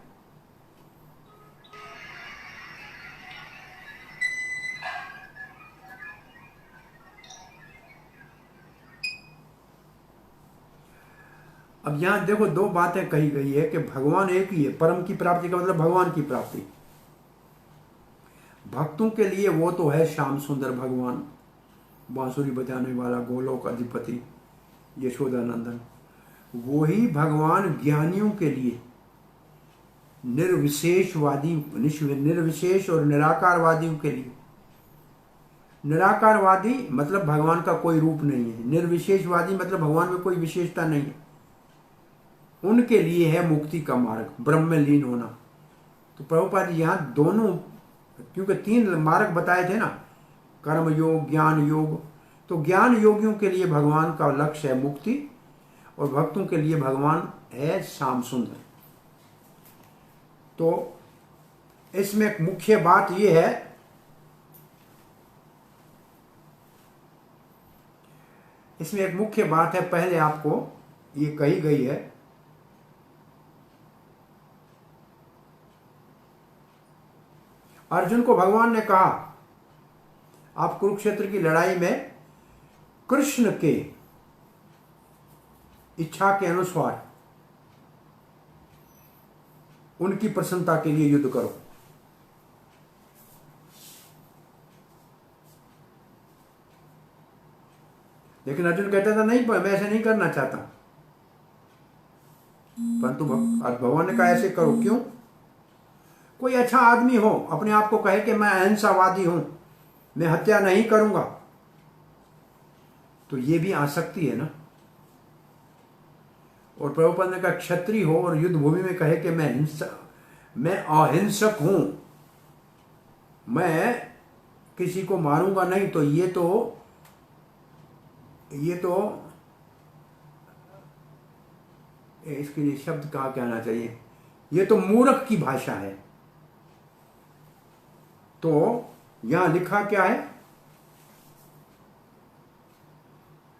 अब यहां देखो 2 बातें कही गई है कि भगवान एक ही है। परम की प्राप्ति का मतलब भगवान की प्राप्ति। भक्तों के लिए वो तो है श्याम सुंदर भगवान, बांसुरी बजाने वाला, गोलोक अधिपति, यशोदानंदन। वो ही भगवान ज्ञानियों के लिए, निर्विशेषवादी, निर्विशेष और निराकारवादियों के लिए। निराकारवादी मतलब भगवान का कोई रूप नहीं है, निर्विशेषवादी मतलब भगवान में कोई विशेषता नहीं है। उनके लिए है मुक्ति का मार्ग, ब्रह्म में लीन होना। तो प्रभुपाद जी यहाँ दोनों, क्योंकि 3 मार्ग बताए थे ना, कर्म योग, ज्ञान योग, तो ज्ञान योगियों के लिए भगवान का लक्ष्य है मुक्ति, और भक्तों के लिए भगवान है श्याम सुंदर। तो इसमें एक मुख्य बात यह है, इसमें एक मुख्य बात है, पहले आपको ये कही गई है अर्जुन को भगवान ने कहा आप कुरुक्षेत्र की लड़ाई में कृष्ण के इच्छा के अनुसार उनकी प्रसन्नता के लिए युद्ध करो। लेकिन अर्जुन कहता था नहीं, मैं ऐसे नहीं करना चाहता। परंतु भगवान ने कहा ऐसे करो। क्यों? कोई अच्छा आदमी हो, अपने आप को कहे कि मैं अहिंसावादी हूं, मैं हत्या नहीं करूंगा, तो ये भी आसक्ति है ना। और प्रभुपाद ने कहा क्षत्रिय हो और युद्ध भूमि में कहे कि मैं अहिंसक हूं, मैं किसी को मारूंगा नहीं, तो ये तो इसके लिए शब्द कहा कहना चाहिए, ये तो मूर्ख की भाषा है। तो यहां लिखा क्या है?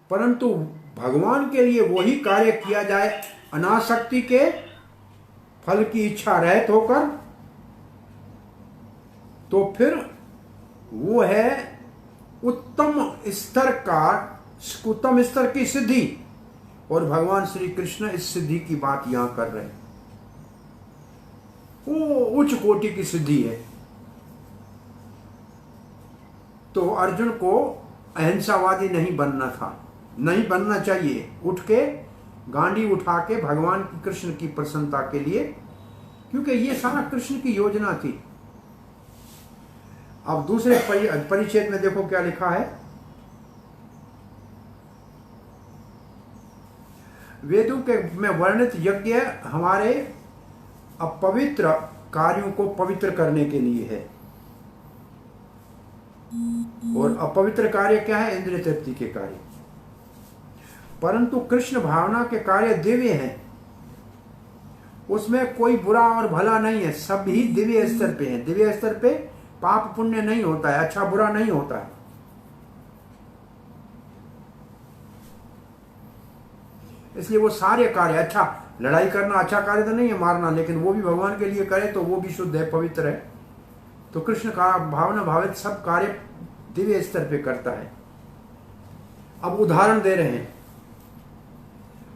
परंतु भगवान के लिए वही कार्य किया जाए अनासक्ति के, फल की इच्छा रहित होकर, तो फिर वो है उत्तम स्तर की सिद्धि। और भगवान श्री कृष्ण इस सिद्धि की बात यहां कर रहे हैं। वो उच्च कोटि की सिद्धि है। तो अर्जुन को अहिंसावादी नहीं बनना था, नहीं बनना चाहिए। उठ के गांडी उठा के भगवान की, कृष्ण की प्रसन्नता के लिए, क्योंकि ये सारा कृष्ण की योजना थी। अब दूसरे परिच्छेद में देखो क्या लिखा है। वेदों के में वर्णित यज्ञ हमारे अपवित्र कार्यों को पवित्र करने के लिए है। और अपवित्र कार्य क्या है? इंद्रिय तृप्ति के कार्य। परंतु कृष्ण भावना के कार्य दिव्य हैं, उसमें कोई बुरा और भला नहीं है, सब ही दिव्य स्तर पे है। दिव्य स्तर पे पाप पुण्य नहीं होता है, अच्छा बुरा नहीं होता है। इसलिए वो सारे कार्य, अच्छा लड़ाई करना अच्छा कार्य तो नहीं है मारना, लेकिन वो भी भगवान के लिए करे तो वो भी शुद्ध है, पवित्र है। तो कृष्ण का भावना भावित सब कार्य दिव्य स्तर पे करता है। अब उदाहरण दे रहे हैं।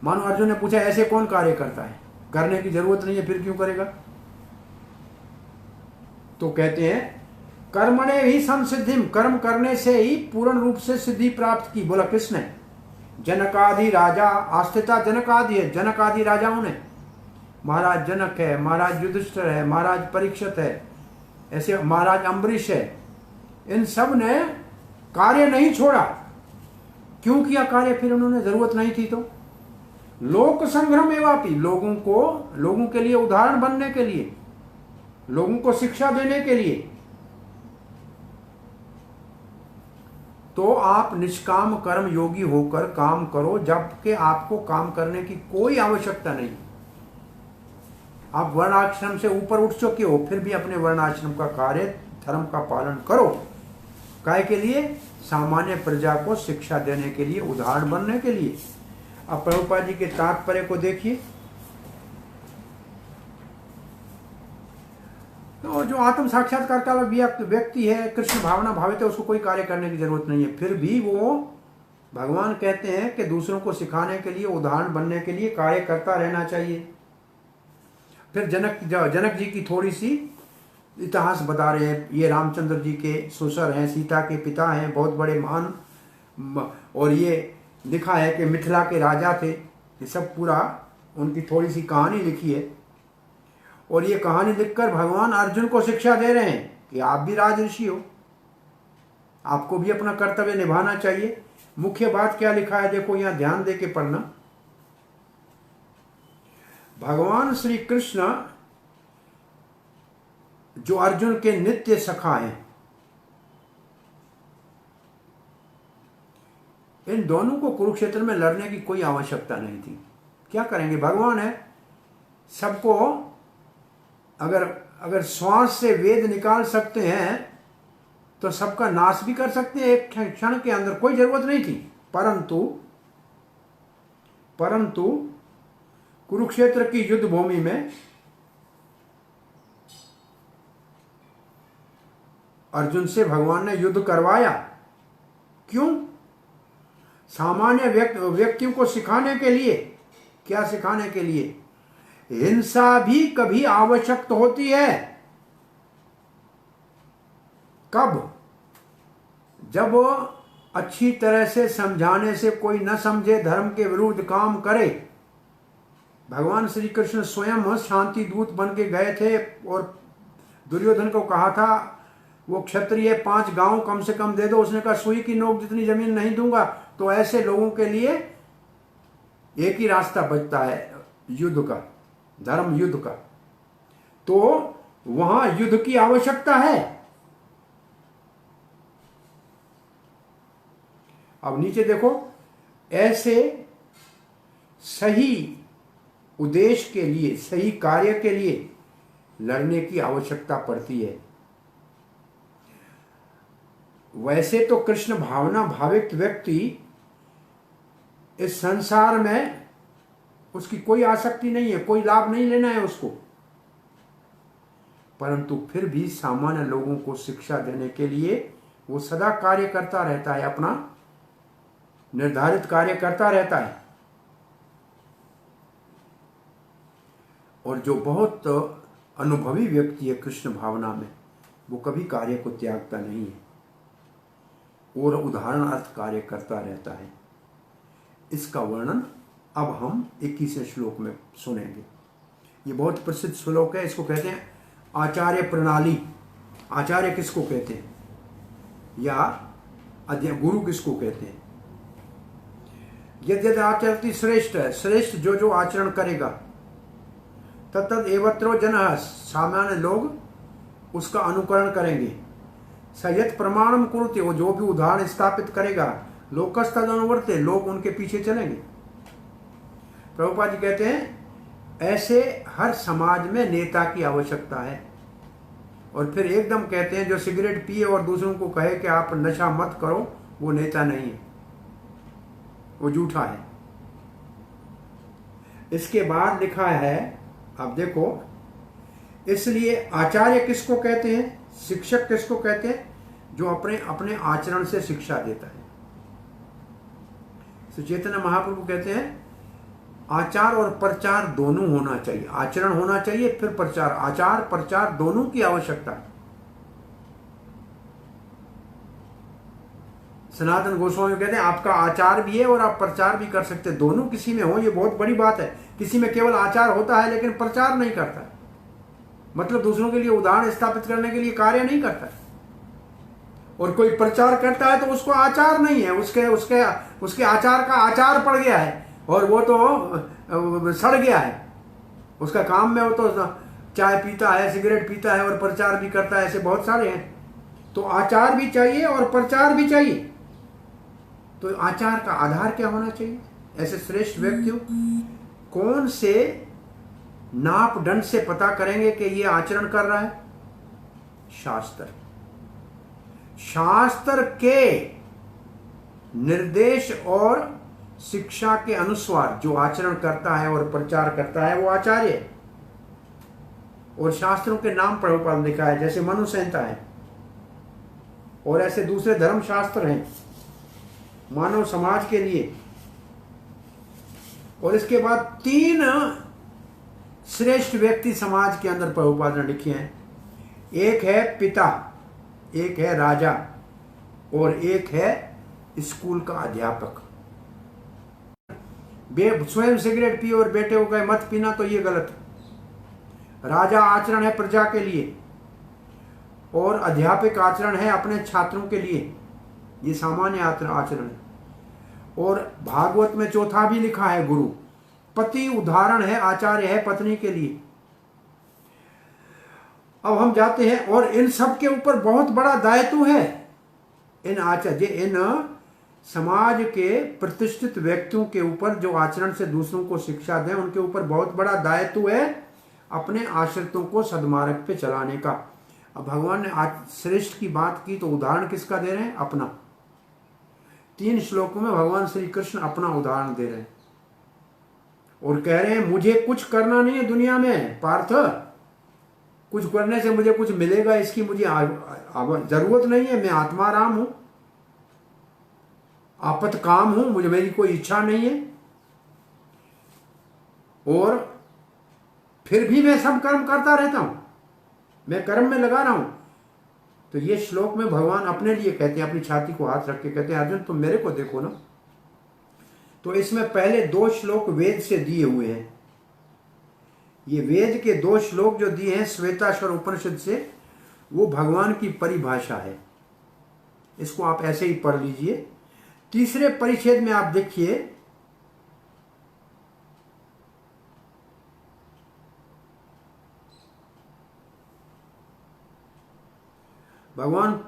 मानो अर्जुन ने पूछा ऐसे कौन कार्य करता है, करने की जरूरत नहीं है फिर क्यों करेगा? तो कहते हैं कर्मणे ही संसिद्धिम, कर्म करने से ही पूर्ण रूप से सिद्धि प्राप्त की। बोला किसने? जनकादि राजा आस्थिता जनकादि है, जनकादि राजाओं ने। महाराज जनक है, महाराज युधिष्ठिर है, महाराज परीक्षित है, ऐसे महाराज अम्बरीश है। इन सब ने कार्य नहीं छोड़ा। क्यों किया कार्य? फिर उन्होंने जरूरत नहीं थी तो। लोक संग्रह एवापि, लोगों के लिए उदाहरण बनने के लिए, लोगों को शिक्षा देने के लिए। तो आप निष्काम कर्म योगी होकर काम करो, जबकि आपको काम करने की कोई आवश्यकता नहीं। आप वर्णाश्रम से ऊपर उठ चुके हो, फिर भी अपने वर्णाश्रम का कार्य धर्म का पालन करो। काय के लिए? सामान्य प्रजा को शिक्षा देने के लिए, उदाहरण बनने के लिए। अब प्रभुपाद जी के तात्पर्य को देखिए। तो जो आत्म साक्षात्कार का व्यक्ति है, कृष्ण भावना भावित है, उसको कोई कार्य करने की जरूरत नहीं है। फिर भी वो भगवान कहते हैं कि दूसरों को सिखाने के लिए, उदाहरण बनने के लिए कार्य करता रहना चाहिए। फिर जनक जी की थोड़ी सी इतिहास बता रहे हैं। ये रामचंद्र जी के ससुर हैं, सीता के पिता हैं, बहुत बड़े महान। और ये लिखा है कि मिथिला के राजा थे। ये सब पूरा उनकी थोड़ी सी कहानी लिखी है। और ये कहानी लिखकर भगवान अर्जुन को शिक्षा दे रहे हैं कि आप भी राजऋषि हो, आपको भी अपना कर्तव्य निभाना चाहिए। मुख्य बात क्या लिखा है देखो, यहां ध्यान दे के पढ़ना। भगवान श्री कृष्ण जो अर्जुन के नित्य सखा हैं, इन दोनों को कुरुक्षेत्र में लड़ने की कोई आवश्यकता नहीं थी। क्या करेंगे? भगवान है, सबको अगर श्वास से वेद निकाल सकते हैं तो सबका नाश भी कर सकते हैं एक क्षण के अंदर, कोई जरूरत नहीं थी। परंतु कुरुक्षेत्र की युद्ध भूमि में अर्जुन से भगवान ने युद्ध करवाया। क्यों? सामान्य व्यक्तियों को सिखाने के लिए। क्या सिखाने के लिए? हिंसा भी कभी आवश्यक होती है। कब? जब अच्छी तरह से समझाने से कोई न समझे, धर्म के विरुद्ध काम करे। भगवान श्री कृष्ण स्वयं शांति दूत बन के गए थे और दुर्योधन को कहा था वो क्षत्रिय 5 गांव कम से कम दे दो। उसने कहा सुई की नोक जितनी जमीन नहीं दूंगा। तो ऐसे लोगों के लिए एक ही रास्ता बचता है, युद्ध का, धर्म युद्ध का। तो वहां युद्ध की आवश्यकता है। अब नीचे देखो, ऐसे सही उद्देश्य के लिए, सही कार्य के लिए लड़ने की आवश्यकता पड़ती है। वैसे तो कृष्ण भावना भावित व्यक्ति इस संसार में उसकी कोई आसक्ति नहीं है, कोई लाभ नहीं लेना है उसको। परंतु फिर भी सामान्य लोगों को शिक्षा देने के लिए वो सदा कार्य करता रहता है, अपना निर्धारित कार्य करता रहता है। और जो बहुत अनुभवी व्यक्ति है कृष्ण भावना में, वो कभी कार्य को त्यागता नहीं है और उदाहरण अर्थ कार्य करता रहता है। इसका वर्णन अब हम 21वें श्लोक में सुनेंगे। ये बहुत प्रसिद्ध श्लोक है। इसको कहते हैं आचार्य प्रणाली। आचार्य किसको कहते हैं, या गुरु किसको कहते हैं? यद्यद आचरति श्रेष्ठ है, श्रेष्ठ जो जो आचरण करेगा, तत्तद एवत्रो जनः, सामान्य लोग उसका अनुकरण करेंगे। सयत प्रमाणम कुरुते, वो जो भी उदाहरण स्थापित करेगा, लोकस्तद अनुवर्ते, लोग उनके पीछे चलेंगे। प्रभुपाद जी कहते हैं ऐसे हर समाज में नेता की आवश्यकता है। और फिर एकदम कहते हैं जो सिगरेट पिए और दूसरों को कहे कि आप नशा मत करो, वो नेता नहीं है, वो झूठा है। इसके बाद लिखा है, अब देखो, इसलिए आचार्य किसको कहते हैं, शिक्षक किसको कहते हैं, जो अपने अपने आचरण से शिक्षा देता है। चैतन्य महाप्रभु कहते हैं आचार और प्रचार दोनों होना चाहिए। आचरण होना चाहिए, फिर प्रचार। आचार प्रचार दोनों की आवश्यकता है। सनातन गोस्वामी कहते हैं आपका आचार भी है और आप प्रचार भी कर सकते हैं, दोनों किसी में हो, ये बहुत बड़ी बात है। किसी में केवल आचार होता है लेकिन प्रचार नहीं करता है, मतलब दूसरों के लिए उदाहरण स्थापित करने के लिए कार्य नहीं करता है। और कोई प्रचार करता है तो उसको आचार नहीं है, उसके उसके उसके आचार का आचार पड़ गया है और वो तो सड़ गया है। उसका काम में वो तो चाय पीता है, सिगरेट पीता है और प्रचार भी करता है, ऐसे बहुत सारे हैं। तो आचार भी चाहिए और प्रचार भी चाहिए। तो आचार का आधार क्या होना चाहिए? ऐसे श्रेष्ठ व्यक्तियों कौन से नापदंड से पता करेंगे कि ये आचरण कर रहा है? शास्त्र। शास्त्र के निर्देश और शिक्षा के अनुसार जो आचरण करता है और प्रचार करता है वो आचार्य है। और शास्त्रों के नाम प्रभुपाद ने लिखा है, जैसे मनु संहिता है और ऐसे दूसरे धर्म शास्त्र हैं मानव समाज के लिए। और इसके बाद 3 श्रेष्ठ व्यक्ति समाज के अंदर प्रभुपाद ने लिखे हैं। एक है पिता, एक है राजा और एक है स्कूल का अध्यापक। स्वयं सिगरेट पिए और बेटे को कहे मत पीना तो ये गलत है। राजा आचरण है प्रजा के लिए और अध्यापक आचरण है अपने छात्रों के लिए, ये सामान्य आचरण है। और भागवत में चौथा भी लिखा है गुरु। पति उदाहरण है, आचार्य है पत्नी के लिए। अब हम जाते हैं और इन सब के ऊपर बहुत बड़ा दायित्व है। इन आचार्य, इन समाज के प्रतिष्ठित व्यक्तियों के ऊपर जो आचरण से दूसरों को शिक्षा दें, उनके ऊपर बहुत बड़ा दायित्व है अपने आश्रितों को सद्मार्ग पे चलाने का। अब भगवान ने आज श्रेष्ठ की बात की तो उदाहरण किसका दे रहे हैं? अपना। 3 श्लोकों में भगवान श्री कृष्ण अपना उदाहरण दे रहे हैं और कह रहे हैं मुझे कुछ करना नहीं है दुनिया में पार्थ, कुछ करने से मुझे कुछ मिलेगा इसकी मुझे जरूरत नहीं है। मैं आत्माराम हूं, आपत काम हूं, मुझे मेरी कोई इच्छा नहीं है और फिर भी मैं सब कर्म करता रहता हूं, मैं कर्म में लगा रहा हूं। तो ये श्लोक में भगवान अपने लिए कहते हैं, अपनी छाती को हाथ रख के कहते हैं अर्जुन तुम मेरे को देखो ना। तो इसमें पहले 2 श्लोक वेद से दिए हुए हैं। ये वेद के 2 श्लोक जो दिए हैं श्वेताश्वर उपनिषद से, वो भगवान की परिभाषा है। इसको आप ऐसे ही पढ़ लीजिए। तीसरे परिच्छेद में आप देखिए, भगवान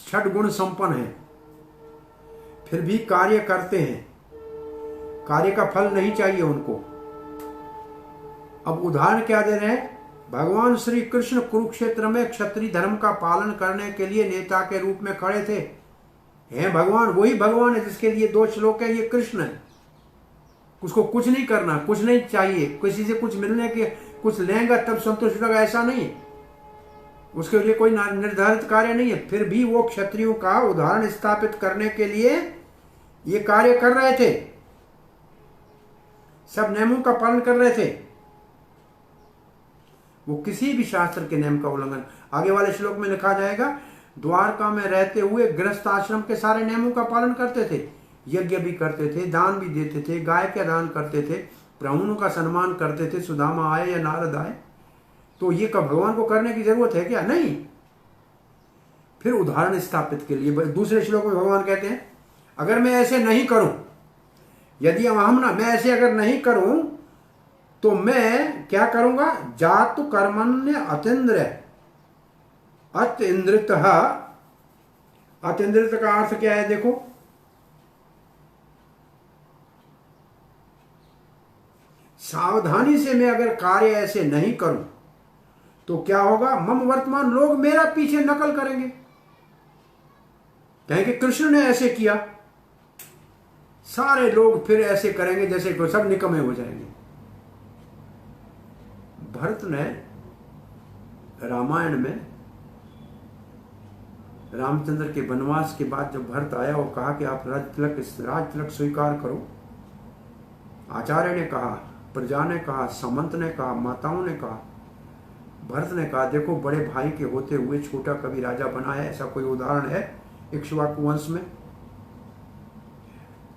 6 गुण संपन्न है, फिर भी कार्य करते हैं, कार्य का फल नहीं चाहिए उनको। अब उदाहरण क्या दे रहे हैं? भगवान श्री कृष्ण कुरुक्षेत्र में क्षत्रिय धर्म का पालन करने के लिए नेता के रूप में खड़े थे। हैं भगवान, वही भगवान है जिसके लिए 2 श्लोक है। ये कृष्ण है, उसको कुछ नहीं करना, कुछ नहीं चाहिए, किसी से कुछ मिलने के, कुछ लेंगे तब संतुष्ट होगा, ऐसा नहीं है। उसके लिए कोई निर्धारित कार्य नहीं है, फिर भी वो क्षत्रियों का उदाहरण स्थापित करने के लिए ये कार्य कर रहे थे, सब नियमों का पालन कर रहे थे। वो किसी भी शास्त्र के नियम का उल्लंघन, आगे वाले श्लोक में लिखा जाएगा, द्वारका में रहते हुए गृहस्थ आश्रम के सारे नियमों का पालन करते थे, यज्ञ भी करते थे, दान भी देते थे, गाय का दान करते थे, ब्राह्मणों का सम्मान करते थे, सुदामा आए या नारद आए। तो ये का भगवान को करने की जरूरत है क्या? नहीं। फिर उदाहरण स्थापित के लिए दूसरे श्लोक में भगवान कहते हैं अगर मैं ऐसे नहीं करूं, यदि मैं ऐसे अगर नहीं करूं तो मैं क्या करूंगा? जातु कर्मण्य अतीन्द्र, अतीन्द्रित। अतीन्द्रित का अर्थ क्या है? देखो, सावधानी से मैं अगर कार्य ऐसे नहीं करूं तो क्या होगा? मम वर्तमान लोग मेरा पीछे नकल करेंगे, कहेंगे कृष्ण ने ऐसे किया। सारे लोग फिर ऐसे करेंगे जैसे कोई, सब निकम्मे हो जाएंगे। भरत ने रामायण में रामचंद्र के वनवास के बाद जब भरत आया और कहा कि आप राज तिलक स्वीकार करो, आचार्य ने कहा, प्रजा ने कहा, सामंत ने कहा, माताओं ने कहा, भरत ने कहा देखो बड़े भाई के होते हुए छोटा कभी राजा बना है, ऐसा कोई उदाहरण है इक्ष्वाकु वंश में?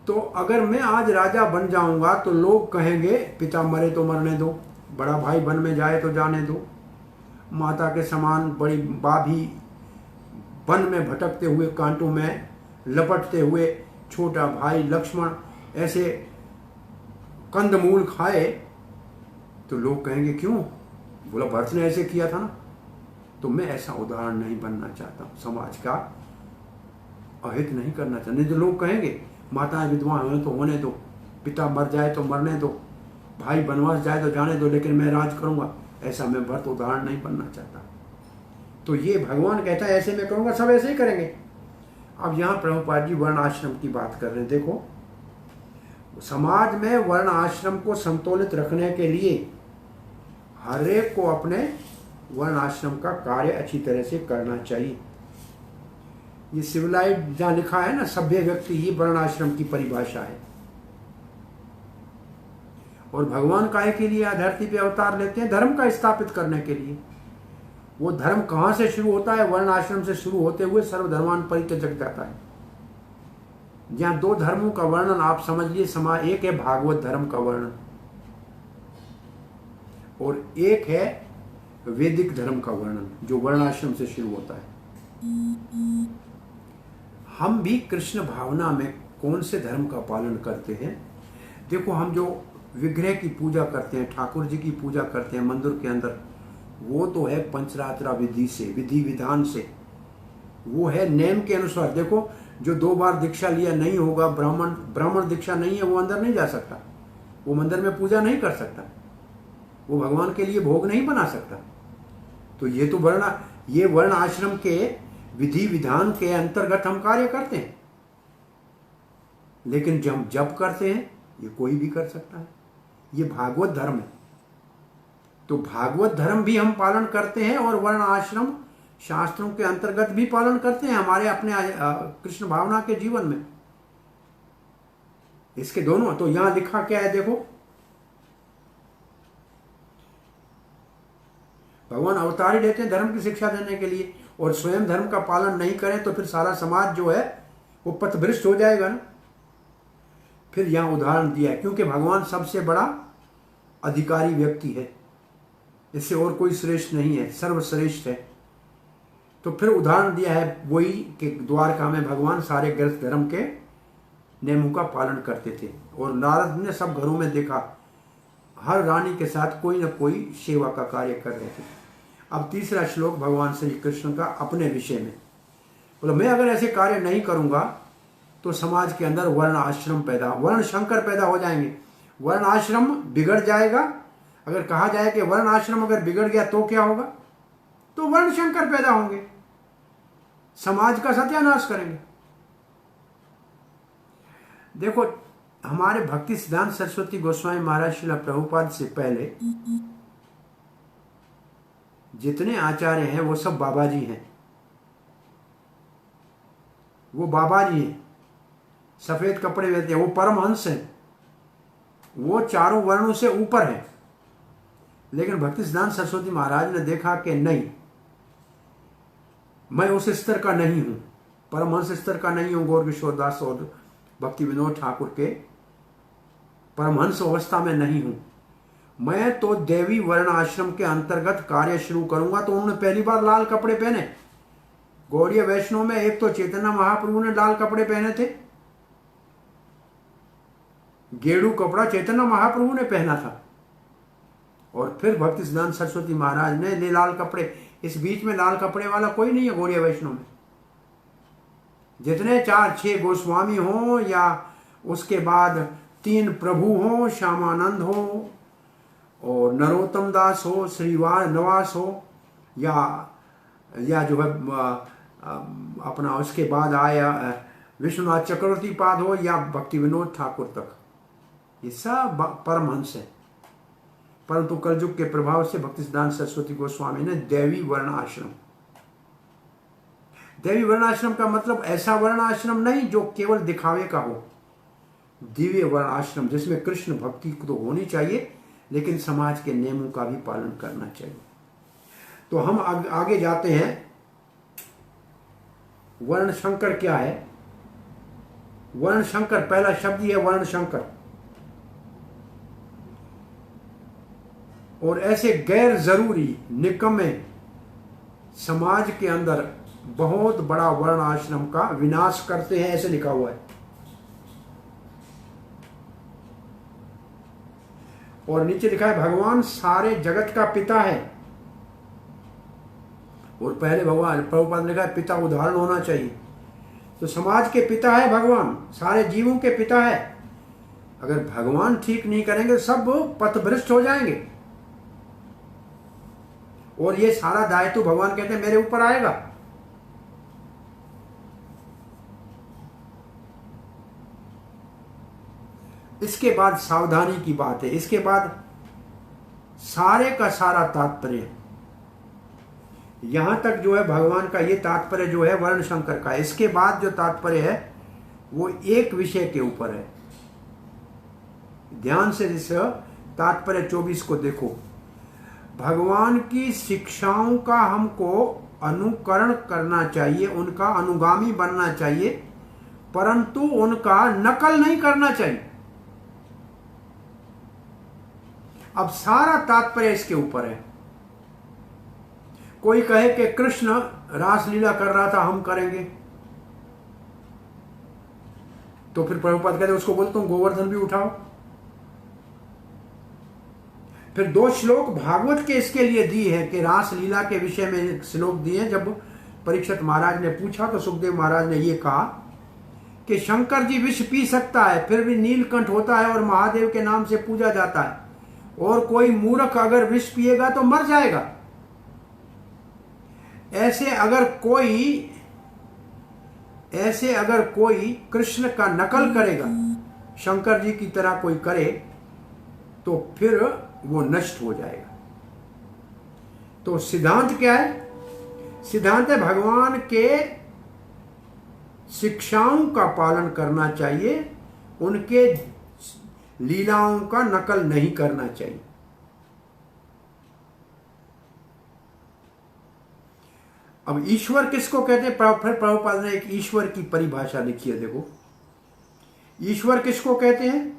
तो अगर मैं आज राजा बन जाऊंगा तो लोग कहेंगे पिता मरे तो मरने दो, बड़ा भाई वन में जाए तो जाने दो, माता के समान बड़ी भाभी वन में भटकते हुए कांटों में लपटते हुए छोटा भाई लक्ष्मण ऐसे कंदमूल खाए तो लोग कहेंगे क्यों? बोला भरत ने ऐसे किया था ना। तो मैं ऐसा उदाहरण नहीं बनना चाहता हूं, समाज का अहित नहीं करना चाहता। नहीं तो लोग कहेंगे माताएं विधवा होने तो होने दो, पिता मर जाए तो मरने दो, भाई वनवास जाए तो जाने दो, लेकिन मैं राज करूंगा। ऐसा मैं भरत उदाहरण नहीं बनना चाहता। तो ये भगवान कहता है ऐसे मैं करूंगा, सब ऐसे ही करेंगे। अब यहाँ प्रभुपाद जी वर्ण आश्रम की बात कर रहे हैं। देखो समाज में वर्ण आश्रम को संतुलित रखने के लिए हर एक को अपने वर्ण आश्रम का कार्य अच्छी तरह से करना चाहिए। ये सिविलाइज्ड जहां लिखा है ना सभ्य व्यक्ति, ये वर्ण आश्रम की परिभाषा है। और भगवान काहे के लिए धरती पे अवतार लेते हैं? धर्म का स्थापित करने के लिए। वो धर्म कहां से शुरू होता है? वर्ण आश्रम से शुरू होते हुए सर्वधर्मान परित्यजक जाता है। जहां दो धर्मों का वर्णन आप समझ लिए, समाज एक है भागवत धर्म का वर्णन और एक है वैदिक धर्म का वर्णन जो वर्णाश्रम से शुरू होता है। हम भी कृष्ण भावना में कौन से धर्म का पालन करते हैं? देखो हम जो विग्रह की पूजा करते हैं, ठाकुर जी की पूजा करते हैं मंदिर के अंदर, वो तो है पंचरात्रा विधि से, विधि विधान से, वो है नेम के अनुसार। देखो जो 2 बार दीक्षा लिया नहीं होगा, ब्राह्मण दीक्षा नहीं है, वो अंदर नहीं जा सकता, वो मंदिर में पूजा नहीं कर सकता, वो भगवान के लिए भोग नहीं बना सकता। तो ये तो वर्ण आश्रम के विधि विधान के अंतर्गत हम कार्य करते हैं। लेकिन जब जप करते हैं ये कोई भी कर सकता है, ये भागवत धर्म है। तो भागवत धर्म भी हम पालन करते हैं और वर्ण आश्रम शास्त्रों के अंतर्गत भी पालन करते हैं हमारे अपने कृष्ण भावना के जीवन में। इसके दोनों, तो यहां लिखा क्या है देखो, भगवान अवतार ही लेते हैं धर्म की शिक्षा देने के लिए, और स्वयं धर्म का पालन नहीं करें तो फिर सारा समाज जो है वो पथभ्रष्ट हो जाएगा ना। फिर यहां उदाहरण दिया है, क्योंकि भगवान सबसे बड़ा अधिकारी व्यक्ति है, इससे और कोई श्रेष्ठ नहीं है, सर्वश्रेष्ठ है। तो फिर उदाहरण दिया है वही कि द्वारका में भगवान सारे गृहस्थ धर्म के नियमों का पालन करते थे, और नारद ने सब घरों में देखा हर रानी के साथ कोई न कोई सेवा का कार्य कर रहे थे। अब तीसरा श्लोक भगवान श्री कृष्ण का अपने विषय में, बोलो मैं अगर ऐसे कार्य नहीं करूंगा तो समाज के अंदर वर्ण आश्रम वर्ण शंकर पैदा हो जाएंगे, वर्ण आश्रम बिगड़ जाएगा। अगर कहा जाए कि वर्ण आश्रम अगर बिगड़ गया तो क्या होगा, तो वर्ण शंकर पैदा होंगे, समाज का सत्यानाश करेंगे। देखो हमारे भक्ति सिद्धांत सरस्वती गोस्वामी महाराज श्रील प्रभुपाद से पहले जितने आचार्य हैं वो सब बाबा जी हैं, वो बाबा जी हैं, सफेद कपड़े पहनते हैं, वो परमहंस हैं, वो चारों वर्णों से ऊपर हैं। लेकिन भक्ति सिद्धांत सरस्वती महाराज ने देखा कि नहीं, मैं उस स्तर का नहीं हूं, परमहंस स्तर का नहीं हूं, गौर किशोर दास और भक्ति विनोद ठाकुर के परमहंस अवस्था में नहीं हूं, मैं तो देवी वर्ण आश्रम के अंतर्गत कार्य शुरू करूंगा। तो उन्होंने पहली बार लाल कपड़े पहने। गौड़ीय वैष्णव में एक तो चैतन्य महाप्रभु ने लाल कपड़े पहने थे, गेड़ू कपड़ा चैतन्य महाप्रभु ने पहना था, और फिर भक्ति सिद्धांत सरस्वती महाराज ने ले लाल कपड़े। इस बीच में लाल कपड़े वाला कोई नहीं है गौड़ीय वैष्णव में। जितने 4-6 गोस्वामी हो या उसके बाद 3 प्रभु हो, श्यामानंद हो, और नरोत्तम दास हो, श्रीवास नवास हो, या जो है अपना उसके बाद आया विश्वनाथ चक्रवर्ती पाद हो, या भक्ति विनोद ठाकुर तक, ये सब परमहंस है। परंतु कलयुग के प्रभाव से भक्ति सिद्धांत सरस्वती गोस्वामी ने दैवी वर्णाश्रम, दैवी वर्णाश्रम का मतलब ऐसा वर्णाश्रम नहीं जो केवल दिखावे का हो, दिव्य वर्णाश्रम जिसमें कृष्ण भक्ति तो होनी चाहिए लेकिन समाज के नियमों का भी पालन करना चाहिए। तो हम आगे जाते हैं। वर्ण शंकर क्या है? वर्ण शंकर, पहला शब्द ही है वर्ण शंकर। और ऐसे गैर जरूरी निकम्मे समाज के अंदर बहुत बड़ा वर्ण आश्रम का विनाश करते हैं, ऐसे लिखा हुआ है। और नीचे लिखा है भगवान सारे जगत का पिता है। और पहले भगवान प्रभुपाद ने लिखा है पिता उदाहरण होना चाहिए। तो समाज के पिता है भगवान, सारे जीवों के पिता है। अगर भगवान ठीक नहीं करेंगे सब पथभ्रष्ट हो जाएंगे, और ये सारा दायित्व भगवान कहते हैं मेरे ऊपर आएगा। इसके बाद सावधानी की बात है। इसके बाद सारे का सारा तात्पर्य, यहां तक जो है भगवान का ये तात्पर्य जो है वर्ण शंकर का। इसके बाद जो तात्पर्य है वो एक विषय के ऊपर है। ध्यान से इस तात्पर्य 24 को देखो। भगवान की शिक्षाओं का हमको अनुकरण करना चाहिए, उनका अनुगामी बनना चाहिए, परंतु उनका नकल नहीं करना चाहिए। अब सारा तात्पर्य इसके ऊपर है। कोई कहे कि कृष्ण रासलीला कर रहा था, हम करेंगे, तो फिर प्रभुपाद कहते उसको बोलता हूं गोवर्धन भी उठाओ। फिर 2 श्लोक भागवत के इसके लिए दी है कि रासलीला के विषय में श्लोक दिए। जब परीक्षित महाराज ने पूछा तो सुखदेव महाराज ने यह कहा कि शंकर जी विष पी सकता है, फिर भी नीलकंठ होता है और महादेव के नाम से पूजा जाता है, और कोई मूर्ख अगर विष पिएगा तो मर जाएगा। ऐसे अगर कोई कृष्ण का नकल करेगा, शंकर जी की तरह कोई करे, तो फिर वो नष्ट हो जाएगा। तो सिद्धांत क्या है? सिद्धांत है भगवान के शिक्षाओं का पालन करना चाहिए, उनके लीलाओं का नकल नहीं करना चाहिए। अब ईश्वर किसको कहते हैं? फिर प्रभुपाद ने एक ईश्वर की परिभाषा लिखी है। देखो ईश्वर किसको कहते हैं।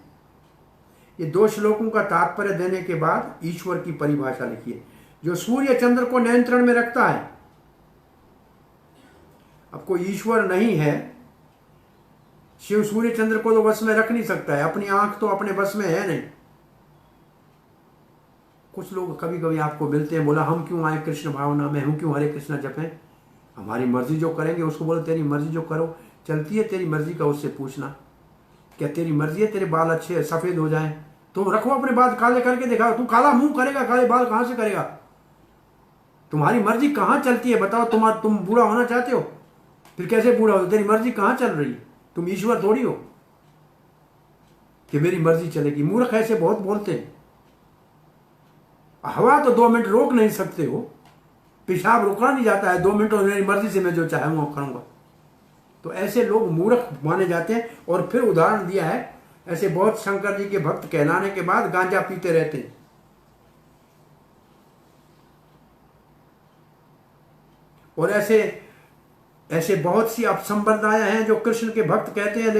ये 2 श्लोकों का तात्पर्य देने के बाद ईश्वर की परिभाषा लिखी है। जो सूर्य चंद्र को नियंत्रण में रखता है। अब कोई ईश्वर नहीं है, शिव सूर्य चंद्र को तो बस में रख नहीं सकता है, अपनी आंख तो अपने बस में है नहीं। कुछ लोग कभी कभी आपको मिलते हैं, बोला हम क्यों आए कृष्ण भावना में, हम क्यों हरे कृष्णा जपें, हमारी मर्जी जो करेंगे उसको बोलो तेरी मर्जी जो करो चलती है, तेरी मर्जी का उससे पूछना क्या तेरी मर्जी है तेरे बाल अच्छे सफेद हो जाएं, तुम रखो अपने बाल काले करके दिखाओ। तू काला मुंह करेगा, काले बाल कहां से करेगा? तुम्हारी मर्जी कहां चलती है बताओ। तुम बूढ़ा होना चाहते हो, फिर कैसे बूढ़ा हो? तेरी मर्जी कहां चल रही है? तुम ईश्वर थोड़ी हो कि मेरी मर्जी चलेगी। मूर्ख ऐसे बहुत बोलते हैं। हवा तो 2 मिनट रोक नहीं सकते हो, पेशाब रोका नहीं जाता है 2 मिनट, और मेरी मर्जी से मैं जो चाहूंगा करूंगा। तो ऐसे लोग मूर्ख माने जाते हैं। और फिर उदाहरण दिया है, ऐसे बहुत शंकर जी के भक्त कहलाने के बाद गांजा पीते रहते हैं। और ऐसे बहुत सी अपसंप्रदायां हैं जो कृष्ण के भक्त कहते हैं,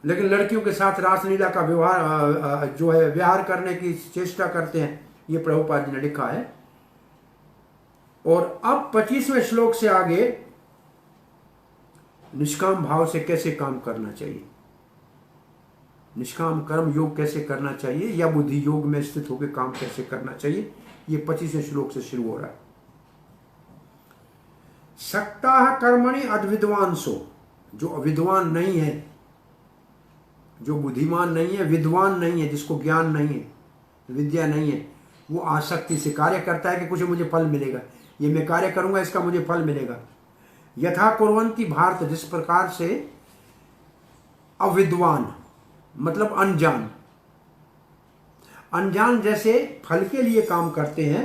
लेकिन लड़कियों के साथ रासलीला का व्यवहार जो है विहार करने की चेष्टा करते हैं। ये प्रभुपाद जी ने लिखा है। और अब 25वें श्लोक से आगे निष्काम भाव से कैसे काम करना चाहिए, निष्काम कर्म योग कैसे करना चाहिए, या बुद्धि योग में स्थित होकर काम कैसे करना चाहिए, ये 25वें श्लोक से शुरू हो रहा है। सक्ताः कर्मणि अद्विद्वांसो, जो अविद्वान नहीं है, जो बुद्धिमान नहीं है, विद्वान नहीं है, जिसको ज्ञान नहीं है, विद्या नहीं है, वो आसक्ति से कार्य करता है कि कुछ मुझे फल मिलेगा, ये मैं कार्य करूंगा इसका मुझे फल मिलेगा। यथा कुर्वन्ति भारत, जिस प्रकार से अविद्वान मतलब अनजान, अनजान जैसे फल के लिए काम करते हैं,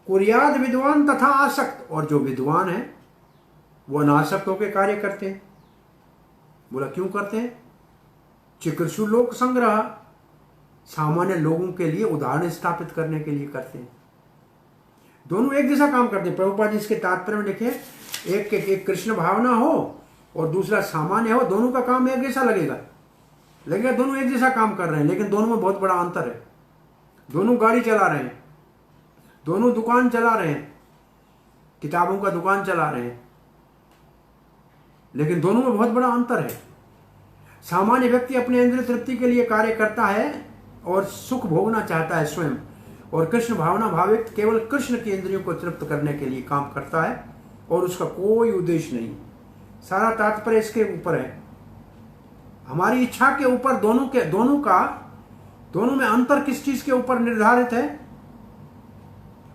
कुर्याद विद्वान तथा आसक्त, और जो विद्वान है वो अनासक्त होकर कार्य करते हैं। बोला क्यों करते हैं? चिकित्सु लोक संग्रह, सामान्य लोगों के लिए उदाहरण स्थापित करने के लिए करते हैं। दोनों एक जैसा काम करते हैं। प्रभुपाद जी इसके तात्पर्य में लिखे, एक कृष्ण भावना हो और दूसरा सामान्य हो, दोनों का काम एक जैसा लगेगा दोनों एक जैसा काम कर रहे हैं, लेकिन दोनों में बहुत बड़ा अंतर है। दोनों गाड़ी चला रहे हैं, दोनों दुकान चला रहे हैं, किताबों का दुकान चला रहे हैं, लेकिन दोनों में बहुत बड़ा अंतर है। सामान्य व्यक्ति अपने इंद्रिय तृप्ति के लिए कार्य करता है और सुख भोगना चाहता है स्वयं, और कृष्ण भावना भावित केवल कृष्ण की इंद्रियों को तृप्त करने के लिए काम करता है और उसका कोई उद्देश्य नहीं। सारा तात्पर्य इसके ऊपर है, हमारी इच्छा के ऊपर। दोनों में अंतर किस चीज के ऊपर निर्धारित है?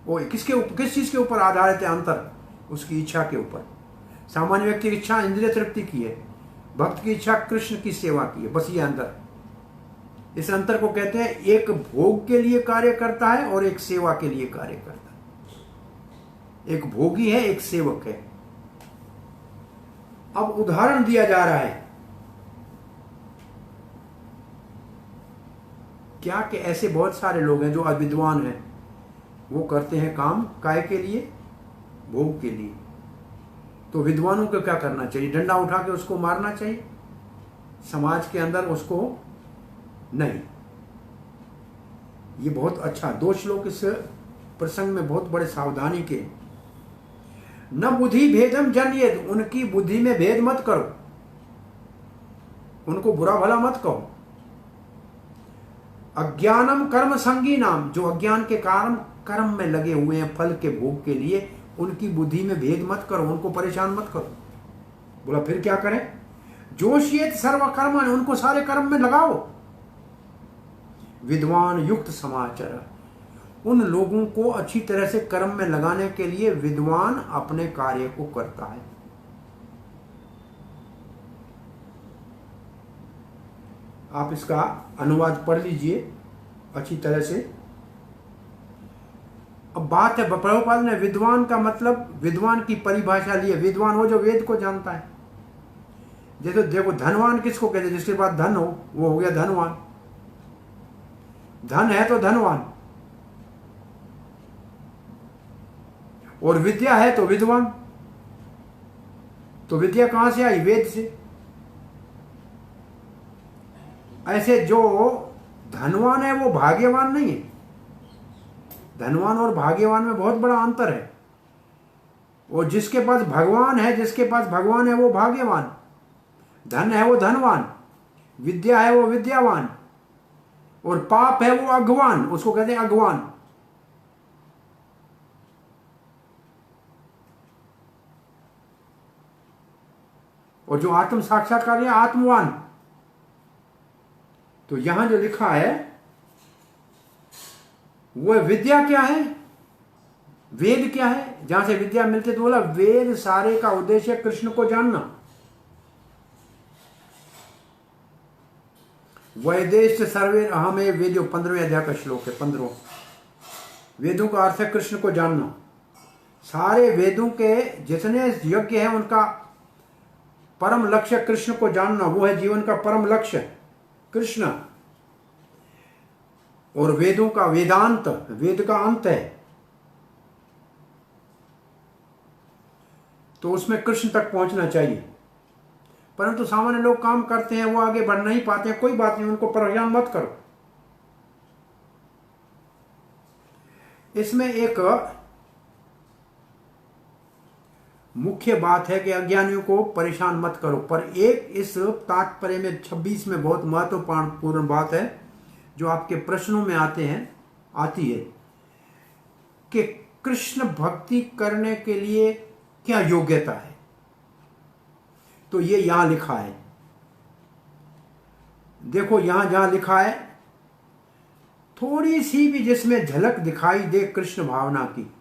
वो किस चीज के ऊपर आधारित है अंतर? उसकी इच्छा के ऊपर। सामान्य व्यक्ति की इच्छा इंद्रिय तृप्ति की है, भक्त की इच्छा कृष्ण की सेवा की है, बस ये अंतर। इस अंतर को कहते हैं एक भोग के लिए कार्य करता है और एक सेवा के लिए कार्य करता है। एक भोगी है, एक सेवक है। अब उदाहरण दिया जा रहा है क्या कि ऐसे बहुत सारे लोग हैं जो अविद्वान हैं, वो करते हैं काम काय के लिए? भोग के लिए। तो विद्वानों को क्या करना चाहिए? डंडा उठा के उसको मारना चाहिए समाज के अंदर? उसको नहीं। ये बहुत अच्छा 2 श्लोक इस प्रसंग में बहुत बड़े सावधानी के। न बुद्धि भेदम जन्येत, उनकी बुद्धि में भेद मत करो, उनको बुरा भला मत कहो। अज्ञानम कर्म संगी नाम, जो अज्ञान के कारण कर्म में लगे हुए हैं फल के भोग के लिए, उनकी बुद्धि में भेद मत करो, उनको परेशान मत करो। बोला फिर क्या करें? जोशियत सर्व कर्म, उनको सारे कर्म में लगाओ। विद्वान युक्त समाचार, उन लोगों को अच्छी तरह से कर्म में लगाने के लिए विद्वान अपने कार्य को करता है। आप इसका अनुवाद पढ़ लीजिए अच्छी तरह से। अब बात है, प्रभुपाद ने विद्वान का मतलब, विद्वान की परिभाषा ली है। विद्वान हो जो वेद को जानता है। जैसे देखो धनवान किसको कहते हैं? जिसके पास धन हो वो हो गया धनवान। धन है तो धनवान, और विद्या है तो विद्वान। तो विद्या कहां से आई? वेद से। ऐसे जो धनवान है वो भाग्यवान नहीं है। धनवान और भाग्यवान में बहुत बड़ा अंतर है। और जिसके पास भगवान है, जिसके पास भगवान है वो भाग्यवान, धन है वो धनवान, विद्या है वो विद्यावान, और पाप है वो अज्ञान, उसको कहते हैं अज्ञान। और जो आत्म साक्षात्कार है आत्मवान। तो यहां जो लिखा है वो विद्या क्या है, वेद क्या है, जहां से विद्या मिलती, तो बोला वेद सारे का उद्देश्य कृष्ण को जानना। वैदेश सर्वे अहमे वेदो, 15वें अध्याय का श्लोक है। 15 वेदों का अर्थ है कृष्ण को जानना। सारे वेदों के जितने यज्ञ है उनका परम लक्ष्य कृष्ण को जानना, वो है जीवन का परम लक्ष्य कृष्ण। और वेदों का वेदांत, वेद का अंत है, तो उसमें कृष्ण तक पहुंचना चाहिए। परंतु सामान्य लोग काम करते हैं, वो आगे बढ़ नहीं पाते हैं। कोई बात नहीं, उनको परेशान मत करो। इसमें एक मुख्य बात है कि अज्ञानियों को परेशान मत करो। पर एक इस तात्पर्य में 26 में बहुत महत्वपूर्ण बात है जो आपके प्रश्नों में आती है कि कृष्ण भक्ति करने के लिए क्या योग्यता है। तो ये यहां लिखा है, देखो यहां जहां लिखा है थोड़ी सी भी जिसमें झलक दिखाई दे कृष्ण भावना की,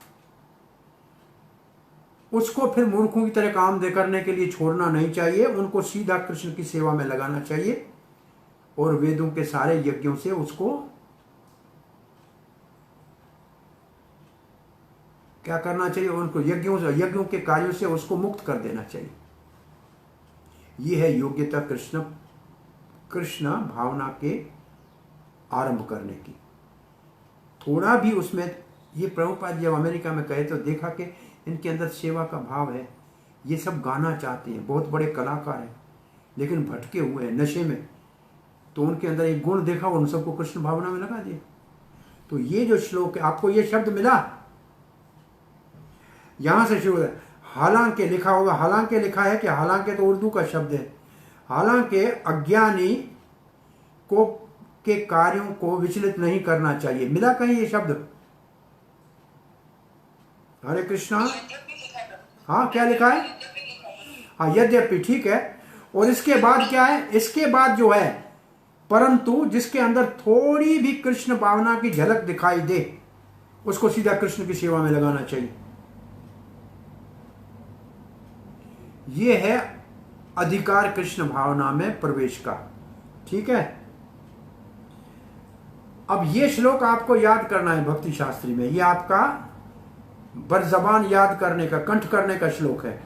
उसको फिर मूर्खों की तरह काम दे करने के लिए छोड़ना नहीं चाहिए। उनको सीधा कृष्ण की सेवा में लगाना चाहिए और वेदों के सारे यज्ञों से उसको क्या करना चाहिए, उनको यज्ञों के कार्यों से उसको मुक्त कर देना चाहिए। यह है योग्यता कृष्ण भावना के आरंभ करने की। थोड़ा भी उसमें, ये प्रभुपाद जब अमेरिका में गए तो देखा कि इनके अंदर सेवा का भाव है। ये सब गाना चाहते हैं, बहुत बड़े कलाकार हैं, लेकिन भटके हुए हैं नशे में। तो उनके अंदर एक गुण देखा और उन सबको कृष्ण भावना में लगा दिया। तो ये जो श्लोक है, आपको ये शब्द मिला, यहां से शुरू है। हालांकि लिखा होगा, हालांकि लिखा है कि हालांकि तो उर्दू का शब्द है। हालांकि अज्ञानी को के कार्यों को विचलित नहीं करना चाहिए। मिला कहीं ये शब्द? हरे कृष्णा। हाँ, क्या लिखा है? हाँ, यद्यपि, ठीक है। और इसके बाद क्या है? इसके बाद जो है, परंतु जिसके अंदर थोड़ी भी कृष्ण भावना की झलक दिखाई दे, उसको सीधा कृष्ण की सेवा में लगाना चाहिए। यह है अधिकार कृष्ण भावना में प्रवेश का। ठीक है। अब ये श्लोक आपको याद करना है भक्ति शास्त्री में। ये आपका बरजबान याद करने का, कंठ करने का श्लोक है।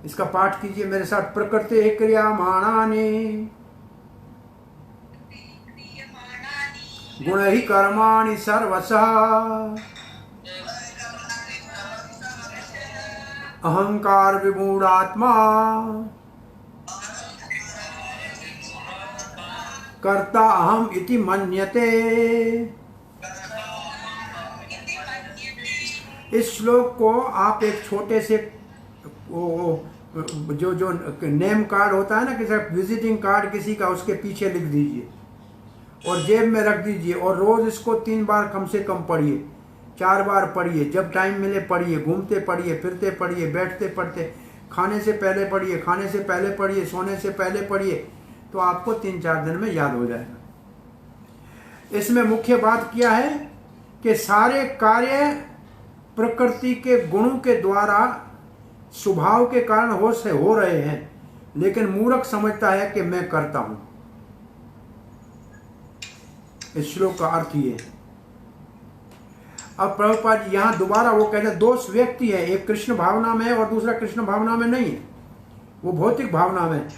इसका पाठ कीजिए मेरे साथ। प्रकृति क्रियमाणानि गुण ही कर्माणि सर्वशः अहंकार विमूढ़ात्मा कर्ता अहम इति मन्यते। इस श्लोक को आप एक छोटे से जो नेम कार्ड होता है ना, किसी विजिटिंग कार्ड किसी का, उसके पीछे लिख दीजिए और जेब में रख दीजिए। और रोज इसको 3 बार कम से कम पढ़िए, 4 बार पढ़िए, जब टाइम मिले पढ़िए, घूमते पढ़िए, फिरते पढ़िए, बैठते पढ़ते, खाने से पहले पढ़िए, खाने से पहले पढ़िए, सोने से पहले पढ़िए, तो आपको 3-4 दिन में याद हो जाएगा। इसमें मुख्य बात क्या है कि सारे कार्य प्रकृति के गुणों के द्वारा स्वभाव के कारण हो रहे हैं, लेकिन मूर्ख समझता है कि मैं करता हूं। इस श्लोक का अर्थ ये है। अब प्रभुपाद जी यहां दोबारा वो कहते हैं, 2 व्यक्ति है, एक कृष्ण भावना में है और दूसरा कृष्ण भावना में नहीं है, वो भौतिक भावना में है।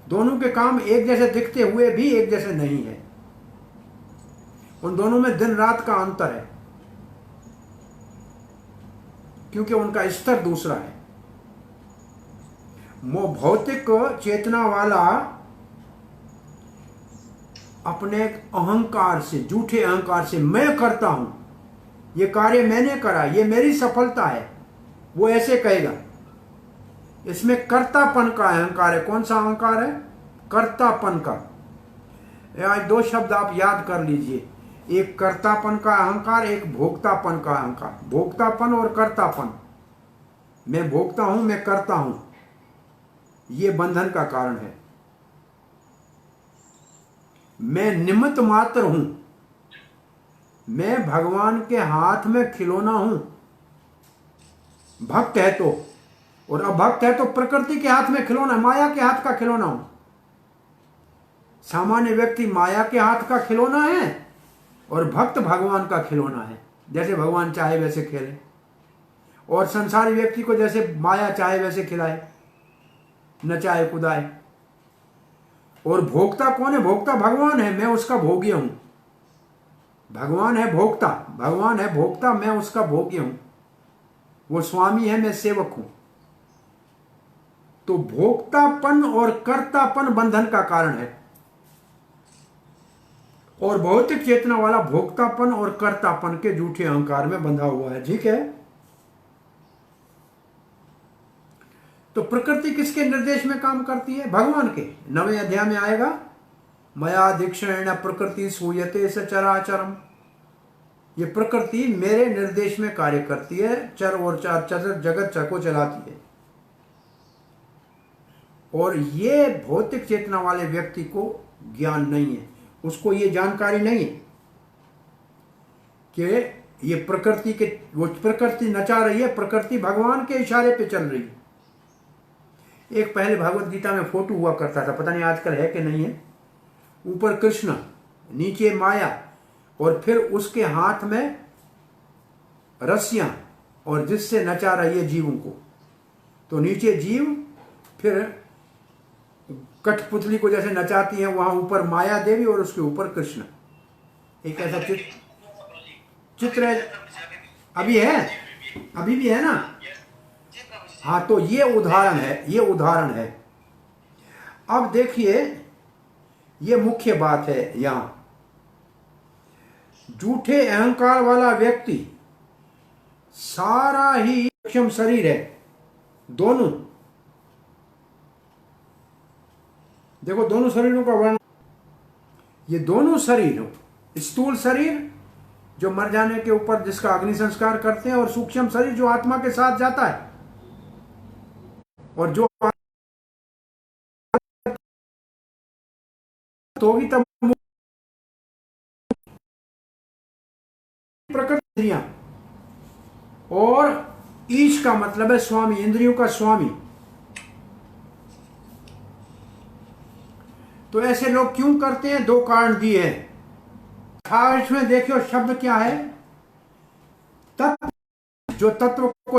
दोनों के काम एक जैसे दिखते हुए भी एक जैसे नहीं है। उन दोनों में दिन रात का अंतर है, क्योंकि उनका स्तर दूसरा है। भौतिक चेतना वाला अपने अहंकार से, झूठे अहंकार से, मैं करता हूं, ये कार्य मैंने करा, ये मेरी सफलता है, वो ऐसे कहेगा। इसमें कर्तापन का अहंकार है। कौन सा अहंकार है? कर्तापन का। आज 2 शब्द आप याद कर लीजिए, एक कर्तापन का अहंकार, एक भोक्तापन का अहंकार। भोक्तापन और कर्तापन, मैं भोगता हूं, मैं करता हूं, ये बंधन का कारण है। मैं निमित्त मात्र हूं, मैं भगवान के हाथ में खिलौना हूं। भक्त है तो, और अभक्त है तो प्रकृति के हाथ में खिलौना, माया के हाथ का खिलौना हूं। सामान्य व्यक्ति माया के हाथ का खिलौना है और भक्त भगवान का खिलौना है। जैसे भगवान चाहे वैसे खेले, और संसारी व्यक्ति को जैसे माया चाहे वैसे खिलाए, नचाए कुदाए। और भोक्ता कौन है? भोक्ता भगवान है, मैं उसका भोग्य हूं। भगवान है भोक्ता, भगवान है भोक्ता, मैं उसका भोग्य हूं। वो स्वामी है, मैं सेवक हूं। तो भोक्तापन और कर्तापन बंधन का कारण है, और भौतिक चेतना वाला भोक्तापन और कर्तापन के झूठे अहंकार में बंधा हुआ है। ठीक है। तो प्रकृति किसके निर्देश में काम करती है? भगवान के। 9वें अध्याय में आएगा, मया दीक्षेण प्रकृति सूयते सचराचरम। ये प्रकृति मेरे निर्देश में कार्य करती है, चर और चर जगत चर को चलाती है। और ये भौतिक चेतना वाले व्यक्ति को ज्ञान नहीं है, उसको ये जानकारी नहीं है। कि ये प्रकृति के, वो प्रकृति नचा रही है, प्रकृति भगवान के इशारे पे चल रही है। एक पहले भगवत गीता में फोटो हुआ करता था, पता नहीं आजकल है कि नहीं है, ऊपर कृष्ण, नीचे माया, और फिर उसके हाथ में रस्सियां, और जिससे नचा रही है जीवों को। तो नीचे जीव, फिर कठपुतली को जैसे नचाती है, वहां ऊपर माया देवी और उसके ऊपर कृष्ण। एक ऐसा चित्र है, अभी है, अभी भी है ना। हाँ, तो ये उदाहरण है, ये उदाहरण है। अब देखिए, ये मुख्य बात है यहां। झूठे अहंकार वाला व्यक्ति सारा ही सूक्ष्म शरीर है, दोनों। देखो दोनों शरीरों का वर्णन, ये दोनों शरीर, स्थूल शरीर जो मर जाने के ऊपर जिसका अग्नि संस्कार करते हैं, और सूक्ष्म शरीर जो आत्मा के साथ जाता है, और जो होगी तब प्रकृति। और ईश का मतलब है स्वामी, इंद्रियों का स्वामी। तो ऐसे लोग क्यों करते हैं? दो कारण दिए हैं। 28 में देखियो शब्द क्या है? तत्व, जो तत्व को